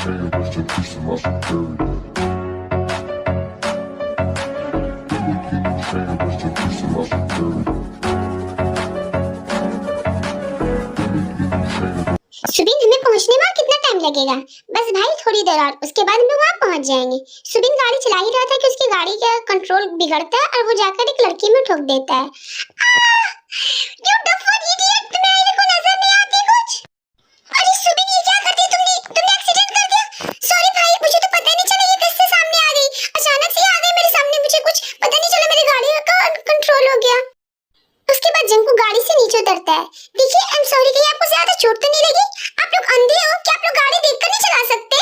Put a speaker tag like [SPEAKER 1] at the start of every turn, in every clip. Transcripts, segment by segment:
[SPEAKER 1] saying, rest in peace to my superior. Saying, rest in peace to my superior.
[SPEAKER 2] Subin, हमें पहुंचने में कितना time लगेगा? बस भाई थोड़ी देर और, उसके बाद हम लोग वहां पहुंच जाएंगे। सुबिन गाड़ी चला ही रहा था कि उसकी गाड़ी का कंट्रोल बिगड़ता है और वो जाकर एक लड़की में ठोक देता है। You dumb idiot, तुम्हें मेरे को नजर नहीं आती कुछ? अरे सुबिन, ये क्या कर दिया तुमने? तुमने एक्सीडेंट कर दिया। सॉरी भाई, मुझे तो पता नहीं चला ये कैसे सामने आ गई। अचानक से आ गई मेरे सामने, मुझे कुछ पता नहीं चला, मेरी गाड़ी का कंट्रोल हो गया। उसके बाद जंकू गाड़ी से नीचे उतरता है। देखिए, आई एम सॉरी, कहीं आपको ज्यादा चोट तो नहीं लगी? आप लोग अंधे हो क्या? आप लोग गाड़ी देखकर नहीं चला सकते?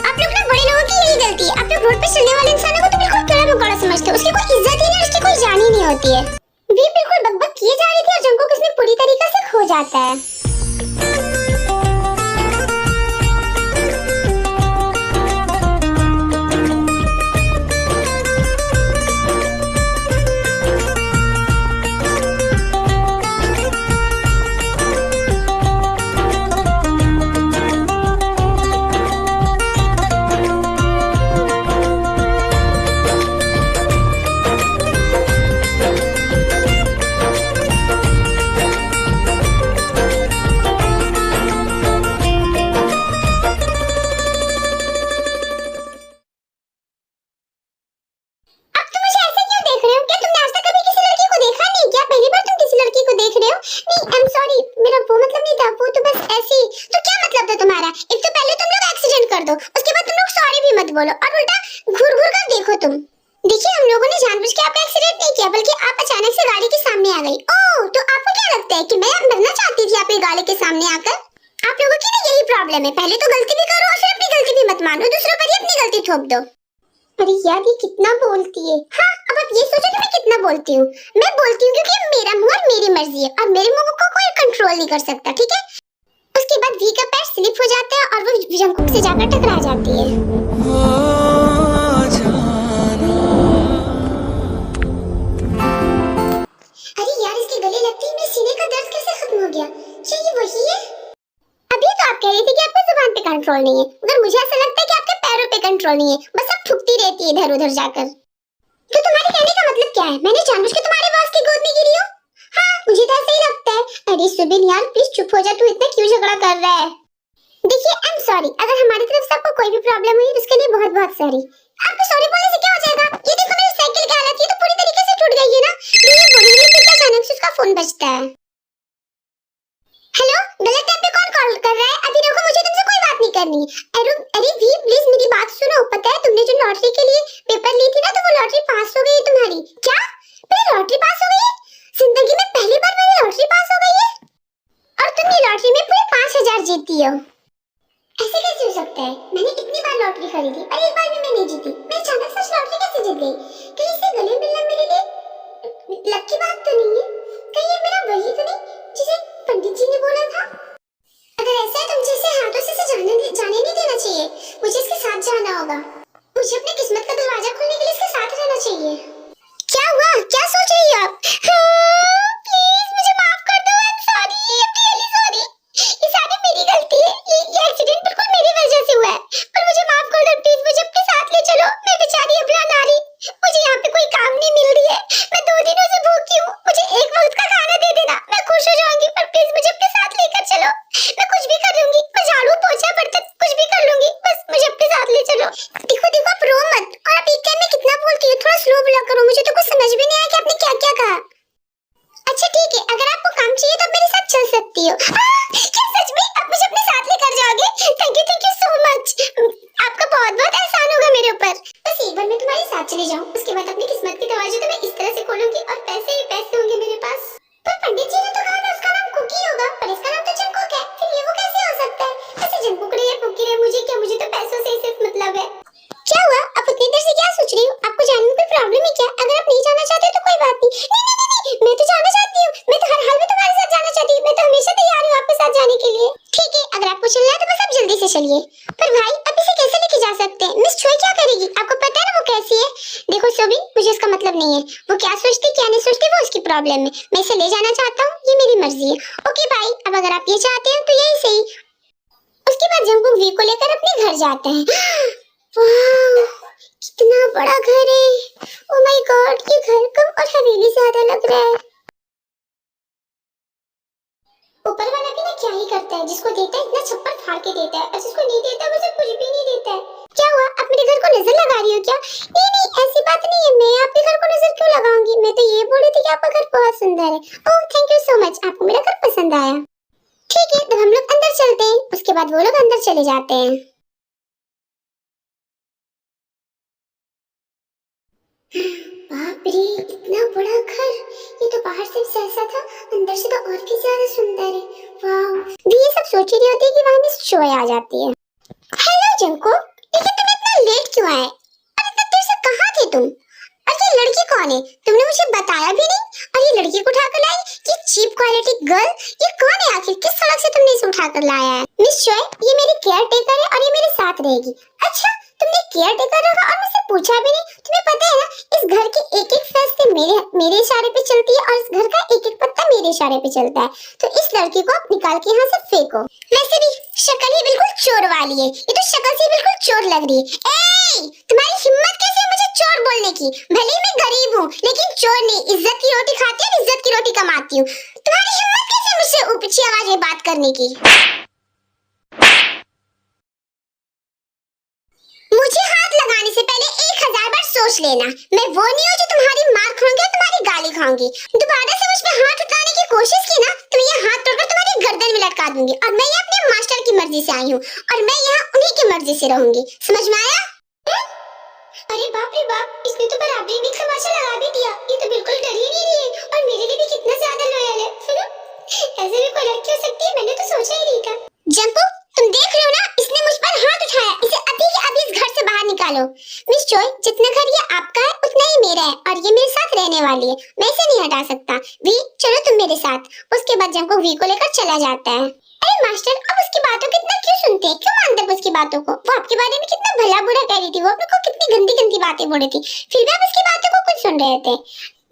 [SPEAKER 2] आप लोग ना बड़े लोगों की यही गलती है। आप लोग रोड पे चलने वाले इंसानों को तो बिल्कुल कीड़ा मकोड़ा समझते हो। उसकी कोई इज्जत ही नहीं, उसकी कोई जान ही नहीं होती है। वी बिल्कुल बकबक किए जा रही थी और जंकू किसने पूरी तरीके से खो जाता है। बोलो और उल्टा घूर घूर कर देखो तुम। देखिए, हम लोगों ने जानबूझ के आपका एक्सीडेंट नहीं किया, बल्कि आप अचानक से गाड़ी के सामने आ गई। ओह, तो आपको क्या लगता है कि मैं मरना चाहती थी आपकी गाड़ी के सामने आकर? आप लोगों की ना यही प्रॉब्लम है, पहले तो गलती भी करो और फिर अपनी गलती भी मत मानो, दूसरों पर ही अपनी गलती थोप दो। अरे यार, ये कितना बोलती है। हाँ, अब आप ये सोचो कि मैं कितना बोलती हूँ। मैं बोलती हूँ क्योंकि मेरा मुंह और मेरी मर्जी है और मेरे मुंह को कोई कंट्रोल नहीं कर सकता, ठीक है? उसके बाद वी का पैर स्लिप हो जाता है और वो जंकुक से जाकर टकरा जाती है। अरे यार, इसके गले लगते ही मेरे सीने का दर्द कैसे खत्म हो गया? क्या ये वही है? अभी तो आप कह रही थी कि आपको जुबान पे कंट्रोल नहीं है, मगर मुझे ऐसा लगता है कि आपके पैरों पे कंट्रोल नहीं है, बस आप ठुकती रहती है इधर उधर जाकर। तो तुम्हारे कहने का मतलब क्या है? मैंने जानबूझ के तुम्हारे बॉस की गोद में गिरी हूँ? हाँ, मुझे तो ऐसा ही लगता है। अरे सुबिन यार, प्लीज चुप हो जा, तू इतना क्यों झगड़ा कर रहा है? देखिए, आई एम सॉरी, अगर हमारी तरफ से आपको कोई भी प्रॉब्लम हुई उसके लिए बहुत बहुत सॉरी। आपको सॉरी बोलने से क्या हो जाएगा? ये देखो मेरी साइकिल की हालत, ये तो पूरी तरीके से टूट गई है ना। ये बोलिए फिर क्या अचानक से उसका फोन बजता है। हेलो, गलत टाइम पे कौन कॉल कर रहा है? अभी रुको, मुझे तुमसे कोई बात नहीं करनी। अरे वी, प्लीज मेरी बात सुनो। पता है तुमने जो लॉटरी के लिए पेपर ली थी ना, तो वो लॉटरी पास हो गई है तुम्हारी। क्या? मेरी लॉटरी पास हो गई है? जिंदगी में पहली बार मेरी लॉटरी पास हो गई है और तुम ये लॉटरी में पूरे 5000 जीती हो। ऐसे कैसे हो सकता है? मैंने कितनी बार लॉटरी खरीदी और एक बार भी मैं नहीं जीती। मैं अचानक से लॉटरी कैसे जीत गई? कहीं इससे गले मिलना मेरे लिए लकी बात तो नहीं है? कहीं ये मेरा वही तो नहीं जिसे पंडित जी ने बोला था? अगर ऐसा है तो मुझे इसे हाथों से जाने नहीं देना चाहिए। मुझे इसके साथ जाना होगा। मुझे अपनी किस्मत का दरवाजा खोलने के लिए इसके साथ रहना चाहिए। क्या हुआ? क्या सोच रही हो आप? प्लीज मुझे माफ कर दो। आई am sorry, I am really sorry. ये सारी मेरी गलती है। ये एक्सीडेंट बिल्कुल मेरी वजह से हुआ है। पर मुझे माफ कर दो प्लीज, मुझे अपने साथ ले चलो। मैं बेचारी अबला नारी, मुझे यहाँ पे कोई काम नहीं मिल रही है। मैं 2 दिनों से भूखी हूँ। मुझे एक वक्त का खाना दे देना, मैं खुश हो जाऊंगी। पर प्लीज मुझे अपने साथ लेकर चलो। मैं कुछ भी कर लूंगी, मैं झाड़ू पोछा बर्तन कुछ भी कर लूंगी, बस मुझे अपने साथ ले चलो। देखो देखो, आप रो मत। और आप एक टाइम में कितना बोलती हो? थोड़ा स्लो बोला करो। मुझे तो कुछ समझ भी नहीं आया कि आपने क्या क्या कहा। अच्छा ठीक है, अगर आपको काम चाहिए तो मेरे साथ चल सकती हो। क्या सच में आप मुझे अपने साथ लेकर जाओगे? Thank you so much. आपका बहुत बहुत एहसान होगा मेरे ऊपर। बस एक बार मैं तुम्हारे साथ चली जाऊं, उसके बाद अपनी किस्मत के दरवाजे तो मैं इस तरह से खोलूंगी और पैसे ही पैसे होंगे मेरे पास। पर पंडित जी ने तो कहा था उसका नाम कुकी होगा, पर इसका नाम तो जंकुक है। फिर ये वो कैसे हो सकता है? ऐसे जंकुक रहे या कुकी रहे, मुझे क्या? मुझे तो पैसों से सिर्फ मतलब है। क्या हुआ? आप उतनी देर से क्या सोच रही हो? आपको जानने में कोई प्रॉब्लम है क्या? अगर आप नहीं जाना चाहते तो कोई बात नहीं। नहीं, मैं तो जाना चाहती हूँ। मैं तो हर हाल में तुम्हारे साथ जाना चाहती हूँ। मैं तो हमेशा तैयार हूँ आपके साथ जाने के लिए। ठीक है, अगर आपको चलना है तो बस आप जल्दी से चलिए। पर भाई, अब इसे कैसे लेके जा सकते हैं? मिस चोई क्या करेगी? आपको पता है ना वो कैसी है। देखो सुबिन, मुझे इसका मतलब मतलब नहीं है। वो क्या सोचती क्या नहीं सोचती वो उसकी प्रॉब्लम है। मैं इसे ले जाना चाहता हूँ, ये मेरी मर्जी है। Okay bye. अब अगर आप ये चाहते हैं तो यही सही। उसके बाद जंगकुक वी को लेकर अपने घर जाते हैं। वाह, कितना बड़ा घर है। ओ माय गॉड, ये घर कम और हवेली ज्यादा लग रहा है। ऊपर वाला भी ना क्या ही करता है, जिसको देता है इतना छप्पर फाड़ के देता है और जिसको नहीं देता वो कुछ भी नहीं देता है। क्या हुआ, आप मेरे घर को नजर लगा रही हो क्या? नहीं नहीं, ऐसी बात नहीं है, मैं आपके घर को नजर क्यों लगाऊंगी। मैं तो ये बोल रही थी कि आपका घर बहुत सुंदर है। Oh thank you so much, आपको मेरा घर पसंद आया। ठीक है, तो हम लोग अंदर चलते हैं। उसके बाद वो लोग अंदर चले जाते हैं। बाप रे, इतना बड़ा घर। ये तो बाहर से भी ऐसा था, अंदर से तो और भी ज्यादा सुंदर है। वाह, ये सब सोच ही रही होती है कि वहां मिस चोय आ जाती है। हेलो जंको, लेकिन तुम इतना लेट क्यों आए? और इतना देर से कहाँ थे तुम? और ये लड़की कौन है? तुमने मुझे बताया भी नहीं। और ये लड़की को उठाकर लाई, ये चीप क्वालिटी गर्ल, ये कौन है आखिर? किस सड़क से तुमने इसे उठाकर लाया है? मिस चोय, ये मेरी केयर टेकर है और ये मेरे साथ रहेगी। अच्छा, तुमने केयर टेकर रखा और मुझसे पूछा भी नहीं? तुम्हें पता है ना, इस घर के एक एक फैसले मेरे इशारे पे चलती है और इस घर का एक एक पत्ता मेरे इशारे पे चलता है। तो इस लड़की को आप निकाल के यहाँ से फेंको। वैसे भी शक्ल ही बिल्कुल चोर वाली है, ये तो शक्ल से बिल्कुल चोर लग रही है। ए, तुम्हारी हिम्मत कैसे है मुझे चोर बोलने की? भले ही मैं गरीब हूँ लेकिन चोर नहीं, इज्जत की रोटी खाती हूँ, इज्जत की रोटी कमाती हूँ। तुम्हारी हिम्मत कैसे मुझसे ऊंची आवाज में बात करने की? मुझे हाथ लगाने से पहले 1000 बार सोच लेना। मैं वो नहीं हूँ जो तुम्हारी मार खाऊंगी और तुम्हारी गाली खाऊंगी। दोबारा से मुझ पे हाथ उठाने की कोशिश की ना तो ये हाथ तोड़कर तुम्हारी गर्दन में लटका दूंगी। और मैं यहाँ अपने मास्टर की मर्जी से आई हूँ और मैं यहाँ उन्हीं की मर्जी से रहूंगी। समझ में आया? अरे बाप रे बाप, इसने तो बराबरी में तमाशा लगा भी दिया। ये तो बिल्कुल डर ही नहीं रही है और मेरे लिए भी कितना ज्यादा लॉयल है। ऐसे भी कोई लड़की हो सकती है, मैंने तो सोचा ही नहीं था। जंकू, तुम देख रहे हो ना, इसने मुझ पर हाथ उठाया। इसे अभी के अभी इस घर से बाहर निकालो। मिस चोय, जितना घर ये आपका है उतना ही मेरा है और ये मेरे साथ रहने वाली है। मैं इसे नहीं हटा सकता। वी, चलो तुम मेरे साथ। उसके बाद जंकू वी को लेकर चला जाता है। अरे मास्टर, अब उसकी बातों को इतना क्यों सुनते हैं? क्यों मानते हैं उसकी बातों को? वो आपके बारे में कितना भला बुरा कह रही थी, वो अपने को कितनी गंदी गंदी बातें बोल रही थी, फिर भी आप उसकी बातों को कुछ सुन रहे थे।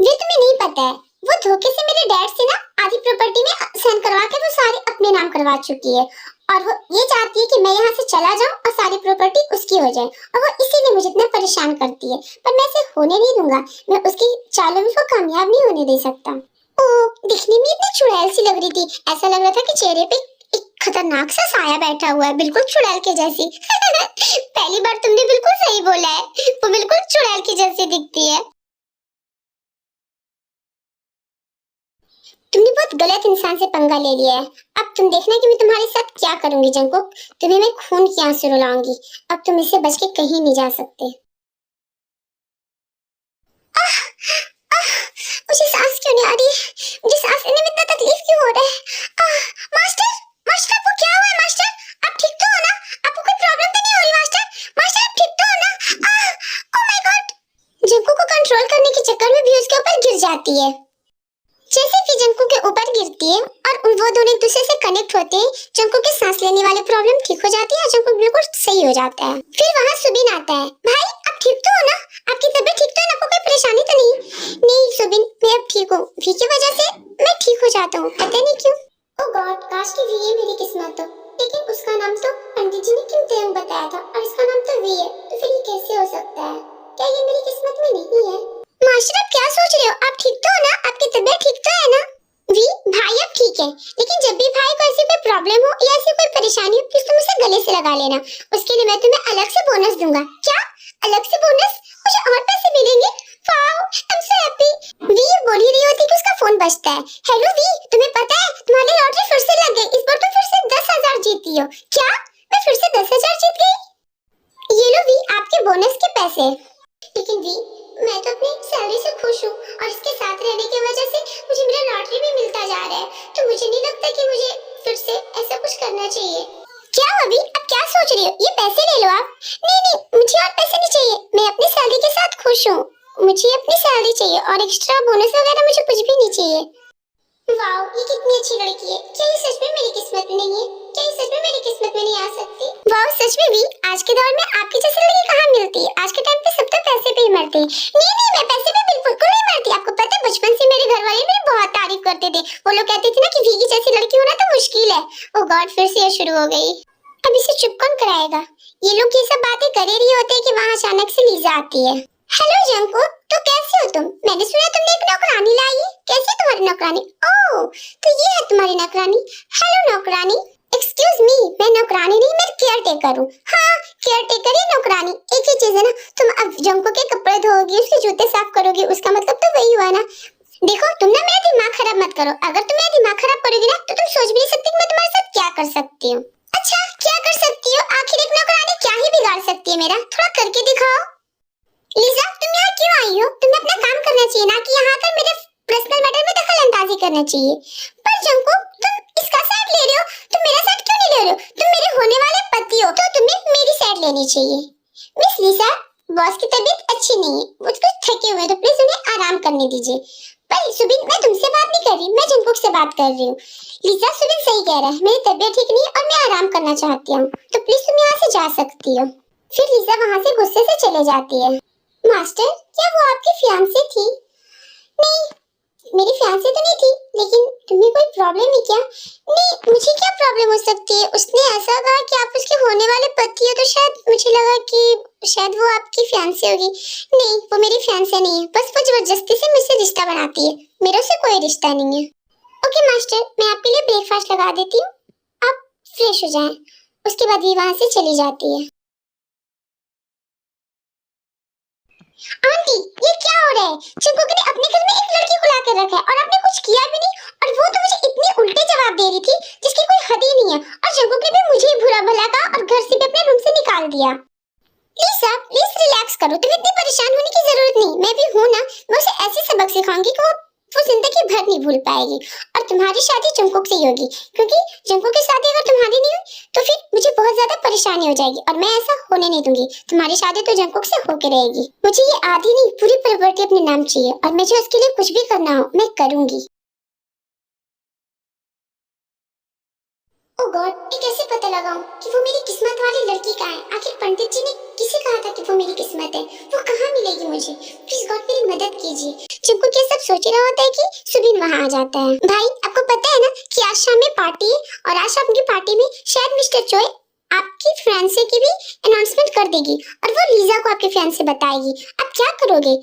[SPEAKER 2] ये तुम्हें नहीं पता है, वो धोखे से मेरे डैड से ना आधी प्रॉपर्टी में साइन करवा के वो सारी अपने नाम करवा चुकी है और वो ये चाहती है कि मैं यहाँ से चला जाऊँ और सारी प्रॉपर्टी उसकी हो जाए और वो इसीलिए मुझे इतना परेशान करती है। पर मैं इसे होने नहीं दूंगा। मैं उसकी चालों में उसको कामयाब नहीं होने दे सकता। ओ, दिखने में इतनी चुड़ैल सी लग रही थी, ऐसा लग रहा था कि चेहरे पे एक खतरनाक सा साया बैठा हुआ है, बिल्कुल चुड़ैल के जैसी। पहली बार तुमने बिल्कुल सही बोला है, वो बिल्कुल चुड़ैल की जैसी दिखती है। तुमने बहुत गलत इंसान से पंगा ले लिया है। अब तुम देखना कि मैं तुम्हारे साथ क्या करूंगी जंकुक। तुम्हें मैं खून की आंसू रुलाऊंगी। अब तुम इससे बच के कहीं नहीं जा सकते। आह, आह, मुझे सांस क्यों नहीं आ रही है? मुझे सांस लेने में इतना तकलीफ क्यों हो रहा है? मास्टर, मास्टर आपको क्या हुआ है? मास्टर, आप ठीक तो हो ना? आपको कोई प्रॉब्लम तो नहीं हो रही? मास्टर, मास्टर आप ठीक तो हो ना? Oh my God. जंकुक को कंट्रोल करने के चक्कर में भी उसके ऊपर गिर जाती है। जैसे भी जंकू के ऊपर गिरती है और वो दोनों एक दूसरे से कनेक्ट होते हैं, जंकू के सांस लेने वाले प्रॉब्लम ठीक हो जाती है और जंकू बिल्कुल सही हो जाता है। फिर वहाँ सुबिन आता है। भाई आप ठीक तो हो ना? आपकी तबीयत ठीक तो है ना? आपको कोई परेशानी तो नहीं? नहीं सुबिन, मैं अब ठीक हूँ। वी की वजह से मैं ठीक हो जाता हूँ, पता नहीं क्यों। ओह गॉड, काश कि वी ये मेरी किस्मत हो। लेकिन उसका नाम तो पंडित जी ने क्यों तेंग बताया था और इसका नाम तो वी है, तो फिर ये कैसे हो सकता है? क्या ये मेरी किस्मत में नहीं है? मास्टर आप क्या सोच रहे हो? आप ठीक तो हो ना? आपकी तबीयत ठीक तो है ना? वी, भाई अब ठीक है, लेकिन जब भी भाई को ऐसी कोई प्रॉब्लम हो या ऐसी कोई परेशानी हो तो तुम उसे गले से लगा लेना। उसके लिए मैं तुम्हें अलग से बोनस दूंगा। क्या अलग से बोनस? मुझे और पैसे मिलेंगे? Wow, I am so happy. वी बोल ही रही होती कि उसका फोन बजता है। हेलो वी, तुम्हें पता है तुम्हारी लॉटरी फिर से लग गई। इस बार तुम फिर से 10,000 जीती हो। क्या मैं फिर से 10,000 जीत गई? ये लो वी, आपके बोनस के पैसे। लेकिन वी, मैं तो अपनी सैलरी से खुश हूँ और इसके साथ रहने की वजह से मुझे मेरा लॉटरी भी मिलता जा रहा है, तो मुझे नहीं लगता कि मुझे फिर से ऐसा कुछ करना चाहिए। क्या अभी अब क्या सोच रही हो? ये पैसे ले लो आप। नहीं नहीं, मुझे और पैसे नहीं चाहिए, मैं अपनी सैलरी के साथ खुश हूँ। मुझे अपनी सैलरी चाहिए और एक्स्ट्रा बोनस वगैरह मुझे कुछ भी नहीं चाहिए। वाओ, ये कितनी अच्छी लड़की है। क्या ये सच में मेरी किस्मत में नहीं है? क्या ये सच में मेरी किस्मत में नहीं आ सकती? वाओ, सच में भी आज के दौर में आपकी जैसी लड़की कहाँ मिलती है? आज के टाइम पे सब तो पैसे पे ही मरते हैं। नहीं नहीं, मैं पैसे पे बिल्कुल आपको पता है बचपन से मेरे घर वाले मेरी बहुत तारीफ करते थे। वो लोग कहते थे ना कि वीगी जैसी लड़की होना तो मुश्किल है। ओ गॉड, फिर से ये शुरू हो गई। अब इसे चुप कौन कराएगा? ये लोग ये सब बातें कर ही रही होते हैं कि वहाँ अचानक से लीजा आती है। हेलो जंकुक, तो कैसे हो तुम? मैंने सुना तुमने एक नौकरानी लाई है। कैसी तुम्हारी नौकरानी? ओह, तो ये है तुम्हारी नौकरानी। हेलो नौकरानी। एक्सक्यूज मी, मैं नौकरानी नहीं, मैं केयर टेकर हूँ। हाँ, केयर टेकर ही नौकरानी एक ही चीज है ना। तुम अब जंकुक के कपड़े धोगी, उसके जूते साफ करोगी, उसका मतलब तो वही हुआ ना। देखो तुम ना मेरा दिमाग खराब मत करो। अगर तुम मेरा दिमाग खराब करोगी ना तो तुम सोच भी नहीं सकती कि मैं तुम्हारे साथ क्या कर सकती हूँ। अच्छा, क्या कर सकती हो? आखिर एक नौकरानी क्या ही बिगाड़ सकती है मेरा? थोड़ा करके दिखाओ। लीजा, तुम यहाँ क्यों आई हो? तुम्हें अपना काम करना चाहिए ना कि यहाँ आकर मेरे पर्सनल मैटर में दखल अंदाजी करना चाहिए। पर जंकुक, तुम इसका साइड ले रहे हो, तुम मेरा साइड क्यों नहीं ले रहे हो? तुम मेरे होने वाले पति हो तो तुम्हें मेरी साइड लेनी चाहिए। मिस लीजा, बॉस की तबीयत अच्छी नहीं है, वो कुछ थके हुए, तो प्लीज उन्हें आराम करने दीजिए। पर सुबिन, मैं तुमसे बात नहीं कर रही, मैं जंकुक से बात कर रही हूँ। लीजा, सुबिन सही कह रहा है, मेरी तबीयत ठीक नहीं है और मैं आराम करना चाहती हूँ, तो प्लीज तुम यहाँ से जा सकती हो। फिर लीजा वहाँ से गुस्से से चले जाती है। मास्टर, क्या वो आपकी फियांसी थी? नहीं, मेरी फियांसी तो नहीं थी, लेकिन तुम्हें कोई प्रॉब्लम है क्या? नहीं, मुझे क्या प्रॉब्लम हो सकती है? उसने ऐसा कहा कि आप उसके होने वाले पति हो, तो शायद मुझे लगा कि शायद वो आपकी फियांसी होगी। नहीं, वो मेरी फियांसी नहीं है, बस वो जबरदस्ती से मुझसे रिश्ता बनाती है। मेरे से कोई रिश्ता नहीं है। ओके मास्टर, मैं आपके लिए ब्रेकफास्ट लगा देती हूँ, आप फ्रेश हो जाएं। उसके बाद भी वहाँ से चली जाती है। आंटी, ये क्या हो रहा है? जंकुक ने अपने घर में एक लड़की को लाकर रखा है और आपने कुछ किया भी नहीं, और वो तो मुझे इतने उल्टे जवाब दे रही थी जिसकी कोई हद ही नहीं है। और जंकुक ने भी मुझे ही बुरा भला कहा और घर से भी अपने रूम से निकाल दिया। लीजा, प्लीज रिलैक्स करो, तुम्हें इतनी परेशान होने की जरूरत नहीं। मैं भी हूँ ना, मैं उसे ऐसे सबक सिखाऊंगी कि वो जिंदगी भर नहीं भूल पाएगी। और तुम्हारी शादी जंकुक से ही होगी, क्योंकि जंकुक की शादी अगर तुम्हारी नहीं हुई तो फिर मुझे बहुत ज्यादा परेशानी हो जाएगी और मैं ऐसा होने नहीं दूंगी। तुम्हारी शादी तो जंकुक से होके रहेगी। मुझे ये आधी नहीं, पूरी प्रॉपर्टी अपने नाम चाहिए, और मुझे उसके लिए कुछ भी करना हो मैं करूंगी। ओ गॉड, ये कैसे पता लगाऊं कि वो मेरी किस्मत वाली लड़की कहाँ है? आखिर पंडित जी ने किसे कहा था कि वो मेरी किस्मत है? वो कहाँ मिलेगी मुझे? प्लीज गॉड मेरी मदद कीजिए। जंकुक ये सब सोच रहा होता है कि सुबिन वहाँ आ जाता है। भाई, आपको पता है ना कि आज शाम में पार्टी है, और आज शाम की पार्टी में शायद मिस्टर चोय आपकी फियांसे की भी अनाउंसमेंट कर देगी और वो लीजा को आपके फियांसे बताएगी। आप क्या करोगे?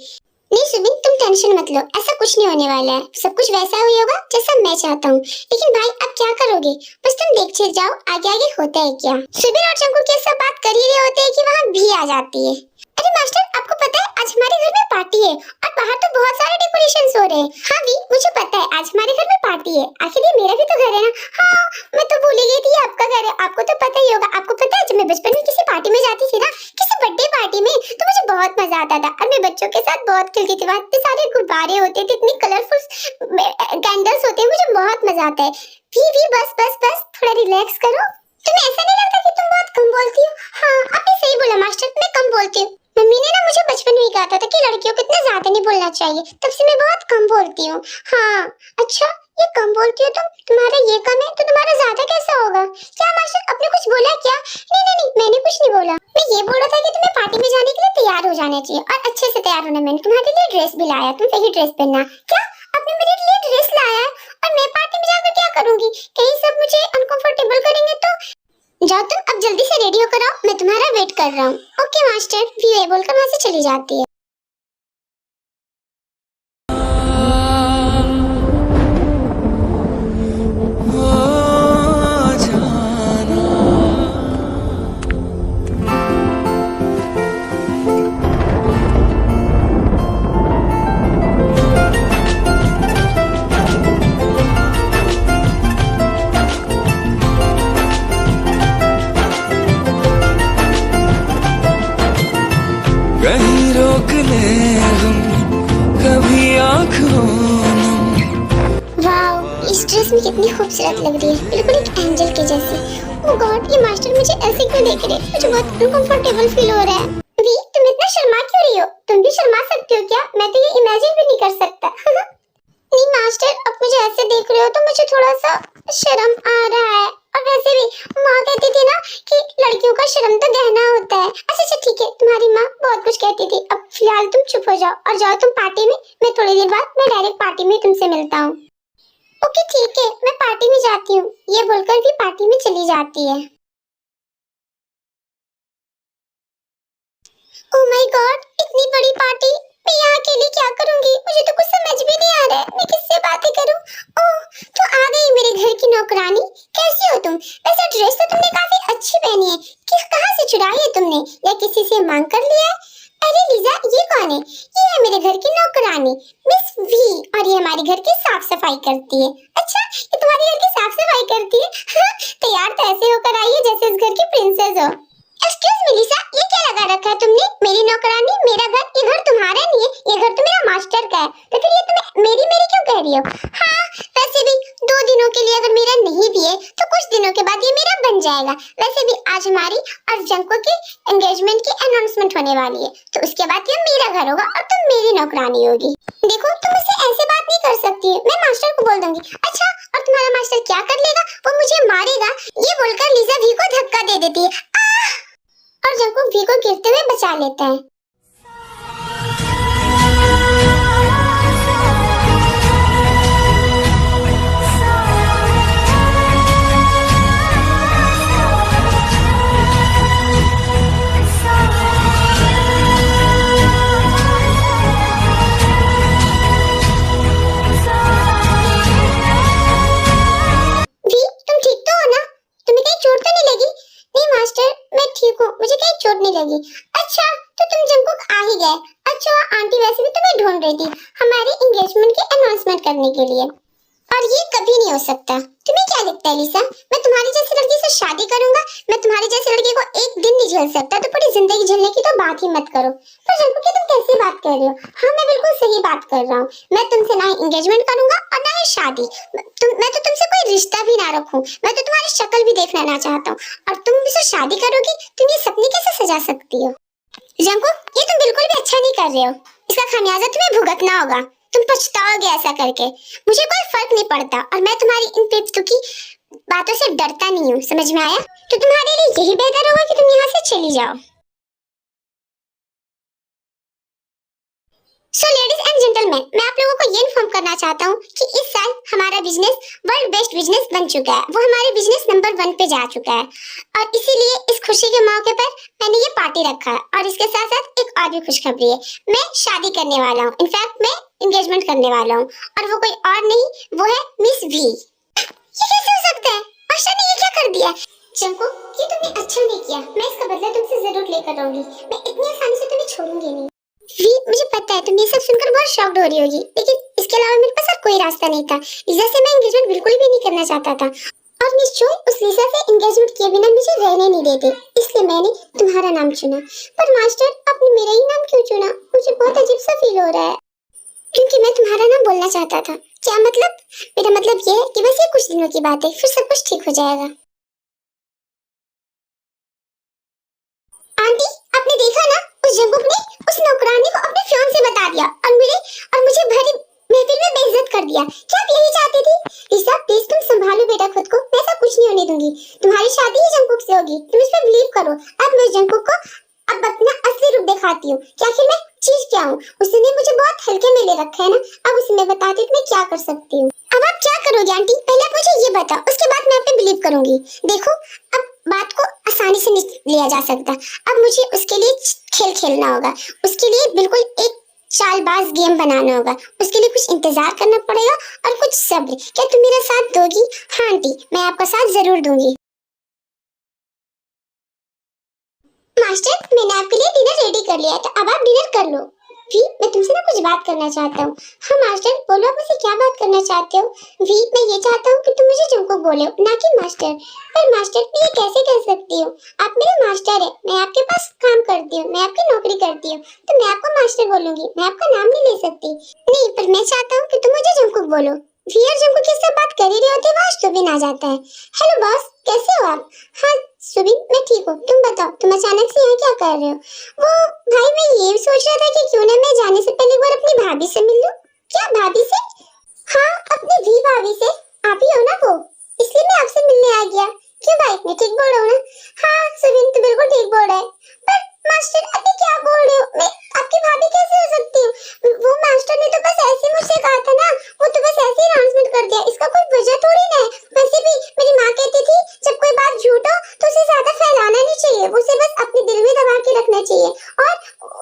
[SPEAKER 2] नहीं सुबिन, तुम टेंशन मत लो, ऐसा कुछ नहीं होने वाला है। सब कुछ वैसा ही होगा जैसा मैं चाहता हूँ। लेकिन भाई, आप क्या करोगे? बस तुम देखते जाओ आगे आगे होता है क्या। सुबिन और जंकुक ये सब बात कर ही रहे होते हैं कि वहाँ भी आ जाती है। अरे मास्टर, आपको पता है आज हमारे घर में पार्टी है और बाहर तो बहुत सारे डेकोरेशंस हो रहे हैं। हाँ भी, मुझे पता है आज हमारे घर में पार्टी है। आखिर ये मेरा भी तो घर है ना। हाँ, मैं तो भूल ही गई थी आपका घर है। आपको तो पता ही होगा। आपको पता है जब मैं बचपन में किसी पार्टी में जाती थी ना, किसी बर्थडे पार्टी में, तो मुझे बहुत मजा आता था और मैं बच्चों के साथ बहुत खेलती थी। वहाँ इतने सारे गुब्बारे होते थे, इतनी कलरफुल कैंडल्स होते हैं, मुझे बहुत मजा आता है। भी बस बस बस थोड़ा रिलैक्स करो। तुम्हें ऐसा नहीं लगता कि तुम बहुत कम बोलती हो? हाँ, आपने सही बोला मास्टर, मैं कम बोलती हूँ। मम्मी ने ना मुझे बचपन में ही कहा था कि लड़कियों को इतना ज्यादा नहीं बोलना चाहिए, तब से मैं बहुत कम बोलती हूँ। हाँ, अच्छा, ये कम बोलती हो तुम? तुम्हारा ये कम है तो तुम्हारा ज्यादा कैसा होगा? क्या मास्टर, आपने कुछ बोला क्या? नहीं, मैंने कुछ नहीं बोला। मैं ये बोल रहा था कि तुम्हें पार्टी में जाने के लिए तैयार हो जाना चाहिए, और अच्छे से तैयार होना। मैंने तुम्हारे लिए ड्रेस भी लाया, तुम वही ड्रेस पहनना। क्या आपने मेरे लिए ड्रेस लाया है? और मैं पार्टी में जाकर क्या करूंगी? कहीं सब मुझे अनकंफर्टेबल करेंगे तो? जाओ तुम अब जल्दी से रेडी होकर आओ, मैं तुम्हारा वेट कर रहा हूँ। ओके मास्टर, फिर ये बोलकर वहाँ से चली जाती है।
[SPEAKER 3] कहीं रोक ले हम कभी आँखों
[SPEAKER 2] वाओ, इस ड्रेस में कितनी खूबसूरत लग रही है, बिल्कुल एक एंजल के जैसी। ओह गॉड, ये मास्टर मुझे ऐसे क्यों देख रहे हैं? मुझे बहुत अनकंफर्टेबल फील हो रहा है। वी, तुम इतना शर्मा क्यों रही हो? तुम भी शर्मा सकती हो क्या? मैं तो ये इमेजिन भी नहीं कर सकता। नहीं मास्टर, अब मुझे ऐसे देख रहे हो तो मुझे थोड़ा सा शर्म आ रहा है, और वैसे भी माँ कहती थी ना कि लड़कियों का शर्म तो गहना होता है। अच्छा ठीक है, तुम्हारी माँ बहुत कुछ कहती थी, अब फिलहाल तुम चुप हो जाओ और जाओ तुम पार्टी में। मैं थोड़ी देर बाद मैं डायरेक्ट पार्टी में तुमसे मिलता हूँ। ओके ठीक है, मैं पार्टी में जाती हूँ, ये बोलकर भी पार्टी में चली जाती है। ओह माय गॉड, इतनी बड़ी पार्टी, मैं यहाँ अकेले क्या करूंगी? मुझे तो कुछ समझ भी नहीं आ रहा है, मैं किससे बातें करूं? ओह, तो आ गई मेरे घर की नौकरानी। कैसी हो तुम? वैसे ड्रेस तो तुमने काफी अच्छी पहनी है, कि कहाँ से चुराई है तुमने या किसी से मांग कर लिया है? अरे लीजा, ये कौन है? ये है मेरे घर की नौकरानी मिस वी, और ये हमारे घर की साफ सफाई करती है। अच्छा, ये तुम्हारे घर की साफ सफाई करती है? हाँ, तैयार तो ऐसे होकर आई है जैसे इस घर की प्रिंसेस हो। एक्सक्यूज मी लीसा, ये क्या लगा रखा है तुमने? मेरी नौकरानी, मेरा घर, ये घर तुम्हारा नहीं है, ये घर तो मेरा मास्टर का है, तो फिर ये तुम्हें मेरी मेरी क्यों कह रही हो? हाँ, वैसे भी 2 दिनों के लिए अगर मेरा नहीं भी है तो कुछ दिनों के बाद ये मेरा बन जाएगा। वैसे भी आज हमारी और जंको के एंगेजमेंट की अनाउंसमेंट होने वाली है, तो उसके बाद ये मेरा घर होगा और तुम मेरी नौकरानी होगी। देखो, तुम मुझसे ऐसे बात नहीं कर सकती, मैं मास्टर को बोल दूंगी। अच्छा, और तुम्हारा मास्टर क्या कर लेगा? वो मुझे मारेगा। ये बोलकर लीजा वी को धक्का दे देती है और जंको वी को गिरते हुए बचा लेता है। वी, तुम ठीक तो हो ना? तुम्हें कहीं चोट तो नहीं लगी? नहीं मास्टर, मैं ठीक हूँ, मुझे कहीं चोट नहीं लगी। अच्छा, तो तुम जंकुक आ ही गए। अच्छा, आंटी वैसे भी तुम्हें ढूंढ रही थी हमारे एंगेजमेंट की अनाउंसमेंट करने के लिए, और ये कभी नहीं हो सकता। तुम्हें क्या लगता है लीसा, मैं तुम्हारी जैसी लड़की से शादी करूंगा? मैं तुम्हारी जैसी लड़की को एक दिन नहीं झेल सकता, तो पूरी जिंदगी झेलने की तो बात ही मत करो। पर जंकुक, तुम कैसी बात कर रही हो? हाँ, मैं बिल्कुल सही बात कर रहा हूँ। मैं तुमसे ना ही एंगेजमेंट करूंगा और ना ही शादी। मैं तो तुमसे कोई रिश्ता भी ना रखूं, मैं तो तुम्हारी शक्ल भी देखना ना चाहता हूँ, और तुम मुझसे शादी करोगी? तुम ये सपने कैसे सजा सकती हो? जंकुक, ये तुम बिल्कुल भी अच्छा नहीं कर रहे हो, इसका खामियाजा तुम्हें भुगतना होगा। तुम पछताओगे ऐसा करके। मुझे कोई फर्क नहीं पड़ता, और मैं तुम्हारी इन पेटू की बातों से डरता नहीं हूँ, समझ में आया? तो तुम्हारे लिए यही बेहतर होगा कि तुम यहाँ से चली जाओ। सो लेडीज एंड जेंटलमैन, मैं आप लोगों को ये इन्फॉर्म करना चाहता हूँ कि इस साल हमारा बिजनेस वर्ल्ड बेस्ट बिजनेस बन चुका है, वो हमारे बिजनेस नंबर 1 पे जा चुका है, और इसीलिए इस खुशी के मौके पर मैंने ये पार्टी रखा है। और इसके साथ साथ एक और भी खुशखबरी है, मैं शादी करने वाला हूँ, इनफैक्ट मैं एंगेजमेंट करने वाला हूँ, और वो कोई और नहीं, वो है मिस वी। ये कैसे हो सकता है? मास्टर ने ये क्या कर दिया? जंको, ये तुमने अच्छा नहीं किया, मैं इसका बदला तुमसे जरूर लेकर रहूंगी, मैं इतनी आसानी से तुम्हें छोड़ूंगी नहीं। वी, मुझे पता है तुम ये सब सुनकर बहुत शॉक्ड हो रही होगी, लेकिन इसके अलावा मेरे पास और कोई रास्ता नहीं था। लीजा से मैं एंगेजमेंट बिल्कुल भी नहीं करना चाहता था, और मिस चोई उस लीजा से एंगेजमेंट किए बिना मुझे रहने नहीं देते, इसलिए मैंने तुम्हारा नाम चुना। पर मास्टर, आपने मेरा ही नाम क्यों चुना? मुझे बहुत अजीब सा फील हो रहा है, क्योंकि मैं तुम्हारा नाम बोलना चाहता था। क्या मतलब? मेरा मतलब ये है कि बस ये कुछ दिनों की बात है, फिर सब कुछ ठीक हो जाएगा। आंटी, आपने देखा ना, उस जंकुक ने उस नौकरानी को अपने फ्योन से बता दिया, और मुझे भरी महफिल में बेइज्जत कर दिया। क्या आप यही चाहती थी? लीसा, प्लीज तुम संभालो बेटा खुद को, मैं ऐसा कुछ नहीं होने दूंगी। तुम्हारी शादी ही जंकुक से होगी, तुम इस पर बिलीव करो। अब मैं जंकुक को अब अपना असली रूप दिखाती हूँ कि आखिर मैं चीज क्या हूँ। उसने मुझे बहुत हल्के में ले रखा है ना, अब उसे मैं बताती हूँ मैं क्या कर सकती हूँ। अब आप क्या करोगे आंटी? पहले आप मुझे ये बताओ, उसके बाद मैं आप पे बिलीव करूंगी। देखो, अब बात को आसानी से नहीं लिया जा सकता, अब मुझे उसके लिए खेल खेलना होगा, उसके लिए बिल्कुल एक चालबाज गेम बनाना होगा, उसके लिए कुछ इंतजार करना पड़ेगा और कुछ सब्र। क्या तुम मेरा साथ दोगी? हाँ आंटी, मैं आपका साथ जरूर दूंगी। मास्टर, मैंने आपके लिए डिनर रेडी कर लिया है, तो अब आप डिनर कर लो। वी, मैं तुमसे ना कुछ बात करना चाहता हूँ। हाँ मास्टर, बोलो, आप मुझसे क्या बात करना चाहते हो? वी, मैं ये चाहता हूँ कि तुम मुझे जंको बोलो, ना कि मास्टर। पर मास्टर, मैं ये कैसे कह सकती हूँ? आप मेरे मास्टर है, मैं आपके पास काम करती हूँ, मैं आपकी नौकरी करती हूँ, तो मैं आपको मास्टर बोलूंगी, मैं आपका नाम नहीं ले सकती। नहीं, पर मैं चाहता हूँ कि तुम मुझे जंको बोलो। वी और जंको के साथ बात कर ही रहे होते, वहाँ सुबिन आ जाता है। हेलो बॉस, कैसे हो आप? हाँ सुबिन, मैं ठीक हूँ, तुम बताओ, तुम अचानक से यहाँ क्या कर रहे हो? वो भाई, मैं ये सोच रहा था कि क्यों ना मैं जाने से पहले एक बार अपनी भाभी से मिल लूं। क्या भाभी से? हाँ, अपनी वी भाभी से। आप ही हो ना वो, इसलिए मैं आपसे मिलने आ गया। क्यों भाई, मैं ठीक बोल रहा हूँ ना? हाँ सुबिन तो बिल्कुल ठीक बोल रहा है, पर मास्टर अभी क्या बोल रहे हो? मैं आपकी भाभी कैसे हो सकती हूँ? वो मास्टर ने तो बस ऐसे मुझसे कहा था ना, वो तो बस ऐसे ही अनाउंसमेंट कर दिया, इसका कोई वजह थोड़ी ना है। वैसे भी मेरी माँ कहती थी जब कोई बात झूठ हो तो उसे ज्यादा फैलाना नहीं चाहिए, उसे बस अपने दिल में दबा के रखना चाहिए और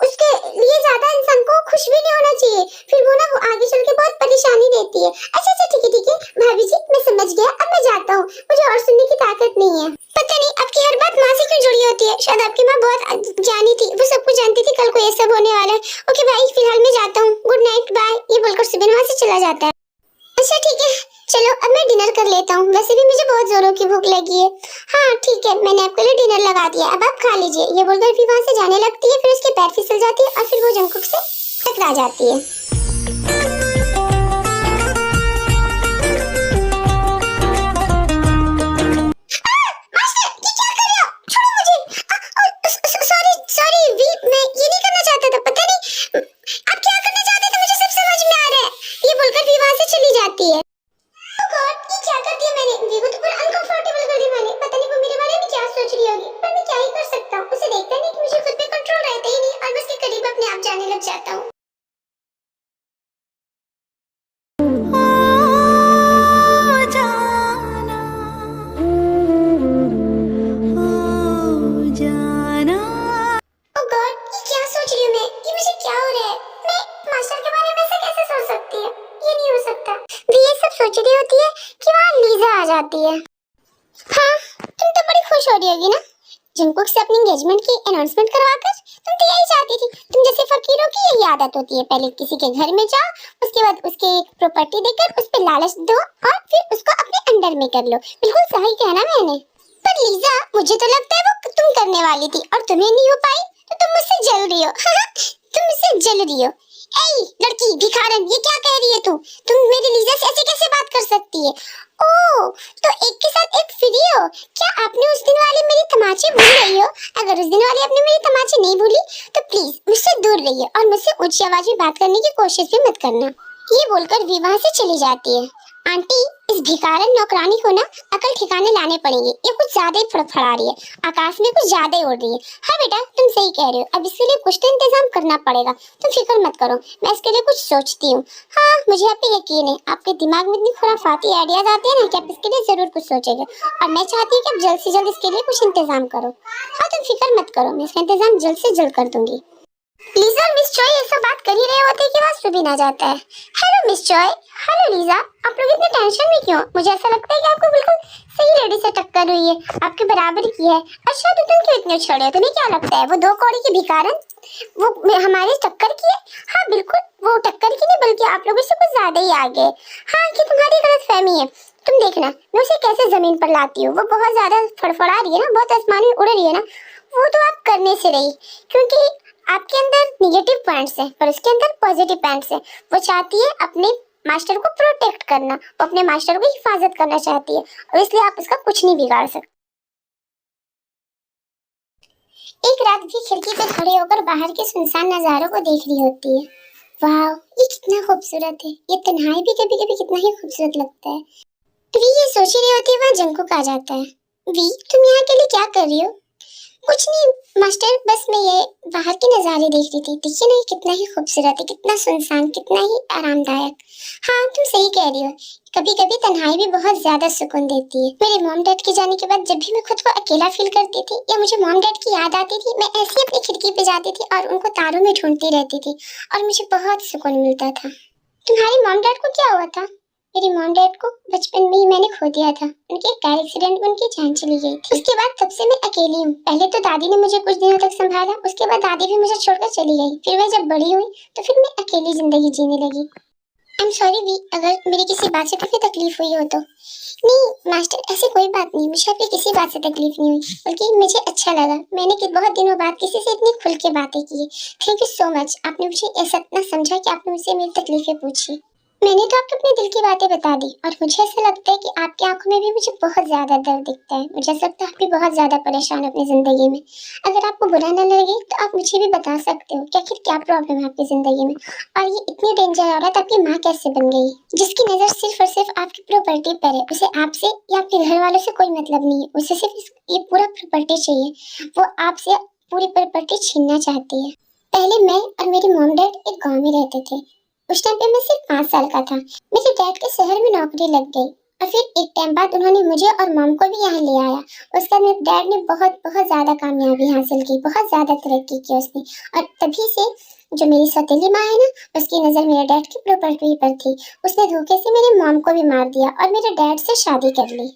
[SPEAKER 2] उसके लिए ज्यादा इंसान को खुश भी नहीं होना चाहिए, फिर वो ना वो आगे चल के बहुत परेशानी देती है। अच्छा ठीक है भाभी जी, मैं समझ गया, अब मैं जाता हूँ, मुझे और सुनने की ताकत नहीं है। पता नहीं आपकी हर बात माँ से क्यों जुड़ी होती है, शायद आपकी माँ बहुत जानी थी, वो सब कुछ जानती थी कल को ये सब होने वाला है। ओके भाई, फिलहाल मैं जाता हूँ, गुड नाइट, बाय, ये बोलकर सुबिन वहाँ से चला जाता है। अच्छा ठीक है, चलो अब मैं डिनर कर लेता हूँ, वैसे भी मुझे बहुत जोरों की भूख लगी है। हाँ ठीक है, मैंने आपके लिए डिनर लगा दिया, अब आप खा लीजिए, ये बोलकर फिर वहाँ से जाने लगती है, फिर उसके पैर फिसल जाती है और फिर वो जंगकुक से टकरा जाती है। सोच रही होती है कि वहाँ लीजा आ जाती है। हाँ, तुम तो बड़ी खुश हो रही होगी ना, जंगकुक से अपनी एंगेजमेंट की अनाउंसमेंट करवाकर। तुम तो यही चाहती थी, तुम जैसे फकीरों की यही आदत होती है, पहले किसी के घर में जाओ, उसके बाद उसकी प्रॉपर्टी देकर उस पर लालच दो और फिर उसको अपने अंडर में कर लो। बिल्कुल सही कहना मैंने। पर लीजा, मुझे तो लगता है वो तुम करने वाली थी और तुम्हें नहीं हो पाई, तो तुम मुझसे जल रही हो। तुम मुझसे जल रही हो। ऐ लड़की भिखारन, ये क्या कह रही है तुम मेरी लीजा से ऐसे कैसे बात कर सकती है? ओह, तो एक के साथ एक फ्री हो? क्या आपने उस दिन वाली मेरी तमाचे भूल गई हो? अगर उस दिन वाली आपने मेरी तमाचे नहीं भूली तो प्लीज मुझसे दूर रहिए और मुझसे ऊंची आवाज में बात करने की कोशिश भी मत करना। ये बोलकर विवाह से चली जाती है। आंटी, इस भिखारन नौकरानी को ना अकल ठिकाने लाने पड़ेंगे, ये कुछ ज्यादा ही फड़फड़ा रही है, आकाश में कुछ ज्यादा ही उड़ रही है। हाँ बेटा, तुम सही कह रहे हो, अब इसके लिए कुछ तो इंतजाम करना पड़ेगा, तुम फिक्र मत करो, मैं इसके लिए कुछ सोचती हूँ। हाँ, मुझे आप पे यकीन है, आपके दिमाग में इतनी खुराफाती आइडियाज आते हैं ना कि आप इसके लिए जरूर कुछ सोचेंगे और मैं चाहती हूँ कि आप जल्द से जल्द इसके लिए कुछ इंतजाम करो। हाँ, तुम फिक्र मत करो, मैं इसका इंतजाम जल्द से जल्द कर दूंगी। लीजा और मिस चॉय ऐसा बात कर ही रहे होते कि वहाँ सुबिन आ जाता है। Hello miss चॉय। हेलो लीजा, आप लोग इतने टेंशन में क्यों? मुझे ऐसा लगता है कि आपको बिल्कुल सही लेडी से टक्कर हुई है, आपके बराबर की है। अच्छा, तो तुम क्यों इतने छोड़े हो? तुम्हें क्या लगता है वो दो कौड़ी की भिखारन वो हमारे टक्कर की है? हाँ बिल्कुल, वो टक्कर की नहीं बल्कि आप लोगों से कुछ ज्यादा ही आगे। हाँ, ये तुम्हारी गलतफहमी है। तुम देखना मैं उसे कैसे जमीन पर लाती हूँ, वो बहुत ज्यादा फड़फड़ा रही है ना, बहुत आसमान में उड़ रही है ना, वो तो आप करने से रही, क्योंकि आपके अंदर नेगेटिव पॉइंट्स है पर उसके अंदर पॉजिटिव पॉइंट्स है। वो चाहती है अपने मास्टर को प्रोटेक्ट करना, वो अपने मास्टर को हिफाजत करना चाहती है और इसलिए आप उसका कुछ नहीं बिगाड़ सकते। एक रात भी खिड़की पे खड़े होकर बाहर के सुनसान नजारों को देख रही होती है। वाह, ये कितना खूबसूरत है, ये तन्हाई भी कभी कभी कितना ही खूबसूरत लगता है। वी ये सोच रही होती है, वहाँ जंगकुक आ जाता है। वी, तुम यहाँ के लिए क्या कर रही हो? कुछ नहीं मास्टर, बस मैं ये बाहर के नज़ारे देख रही थी। देखिए ना, ये कितना ही खूबसूरत है, कितना सुनसान, कितना ही आरामदायक। हाँ, तुम सही कह रही हो, कभी कभी तन्हाई भी बहुत ज्यादा सुकून देती है। मेरे मॉम डैड के जाने के बाद जब भी मैं खुद को अकेला फील करती थी या मुझे मॉम डैड की याद आती थी, मैं ऐसे ही अपनी खिड़की पे जाती थी और उनको तारों में ढूंढती रहती थी और मुझे बहुत सुकून मिलता था। तुम्हारी मॉम डैड को क्या हुआ था? मेरी मॉम डैड को बचपन में ही मैंने खो दिया था, उनके कार एक्सीडेंट में उनकी जान चली गई थी। उसके बाद तब से मैं अकेली हूँ। पहले तो दादी ने मुझे कुछ दिनों तक संभाला, उसके बाद दादी भी मुझे छोड़कर चली गई। फिर मैं जब बड़ी हुई तो फिर मैं अकेली जिंदगी जीने लगी। आई एम सॉरी वी, अगर मेरी किसी बात से तुम्हें तकलीफ हुई हो तो। नहीं मास्टर, ऐसी कोई बात नहीं, मुझे आपकी किसी बात से तकलीफ नहीं हुई, बल्कि मुझे अच्छा लगा। मैंने बहुत दिनों बाद किसी से इतनी खुल के बातें की। थैंक यू सो मच, आपने मुझे ऐसा इतना समझा कि आपने मुझसे मेरी तकलीफें पूछी। मैंने तो आपको अपने दिल की बातें बता दी और मुझे ऐसा लगता है कि आपकी आंखों में भी मुझे बहुत ज्यादा दर्द दिखता है। मुझे ऐसा लगता है आप भी बहुत ज्यादा परेशान हो अपनी जिंदगी में। अगर आपको बुरा न लगे तो आप मुझे भी बता सकते हो कि आखिर क्या प्रॉब्लम है आपकी जिंदगी में, और ये इतनी डेंजर औरत आपकी माँ कैसे बन गई, जिसकी नजर सिर्फ और सिर्फ आपकी प्रॉपर्टी पर है। उसे आपसे या आपके घर वालों से कोई मतलब नहीं है, उसे सिर्फ ये पूरा प्रॉपर्टी चाहिए। वो आपसे पूरी प्रॉपर्टी छीनना चाहती है। पहले मैं और मेरी मॉम डैड एक गाँव में रहते थे। उस टाइम पे मैं सिर्फ 5 साल का था। मेरे डैड के शहर में नौकरी लग गई और फिर एक टाइम बाद उन्होंने मुझे और मॉम को भी यहाँ ले आया। उसके बाद मेरे डैड ने बहुत बहुत ज्यादा कामयाबी हासिल की, बहुत ज्यादा तरक्की की उसने। और तभी से जो मेरी सौतेली माँ है ना, उसकी नजर मेरे डैड की प्रॉपर्टी पर थी। उसने धोखे से मेरी मॉम को भी मार दिया और मेरे डैड से शादी कर ली।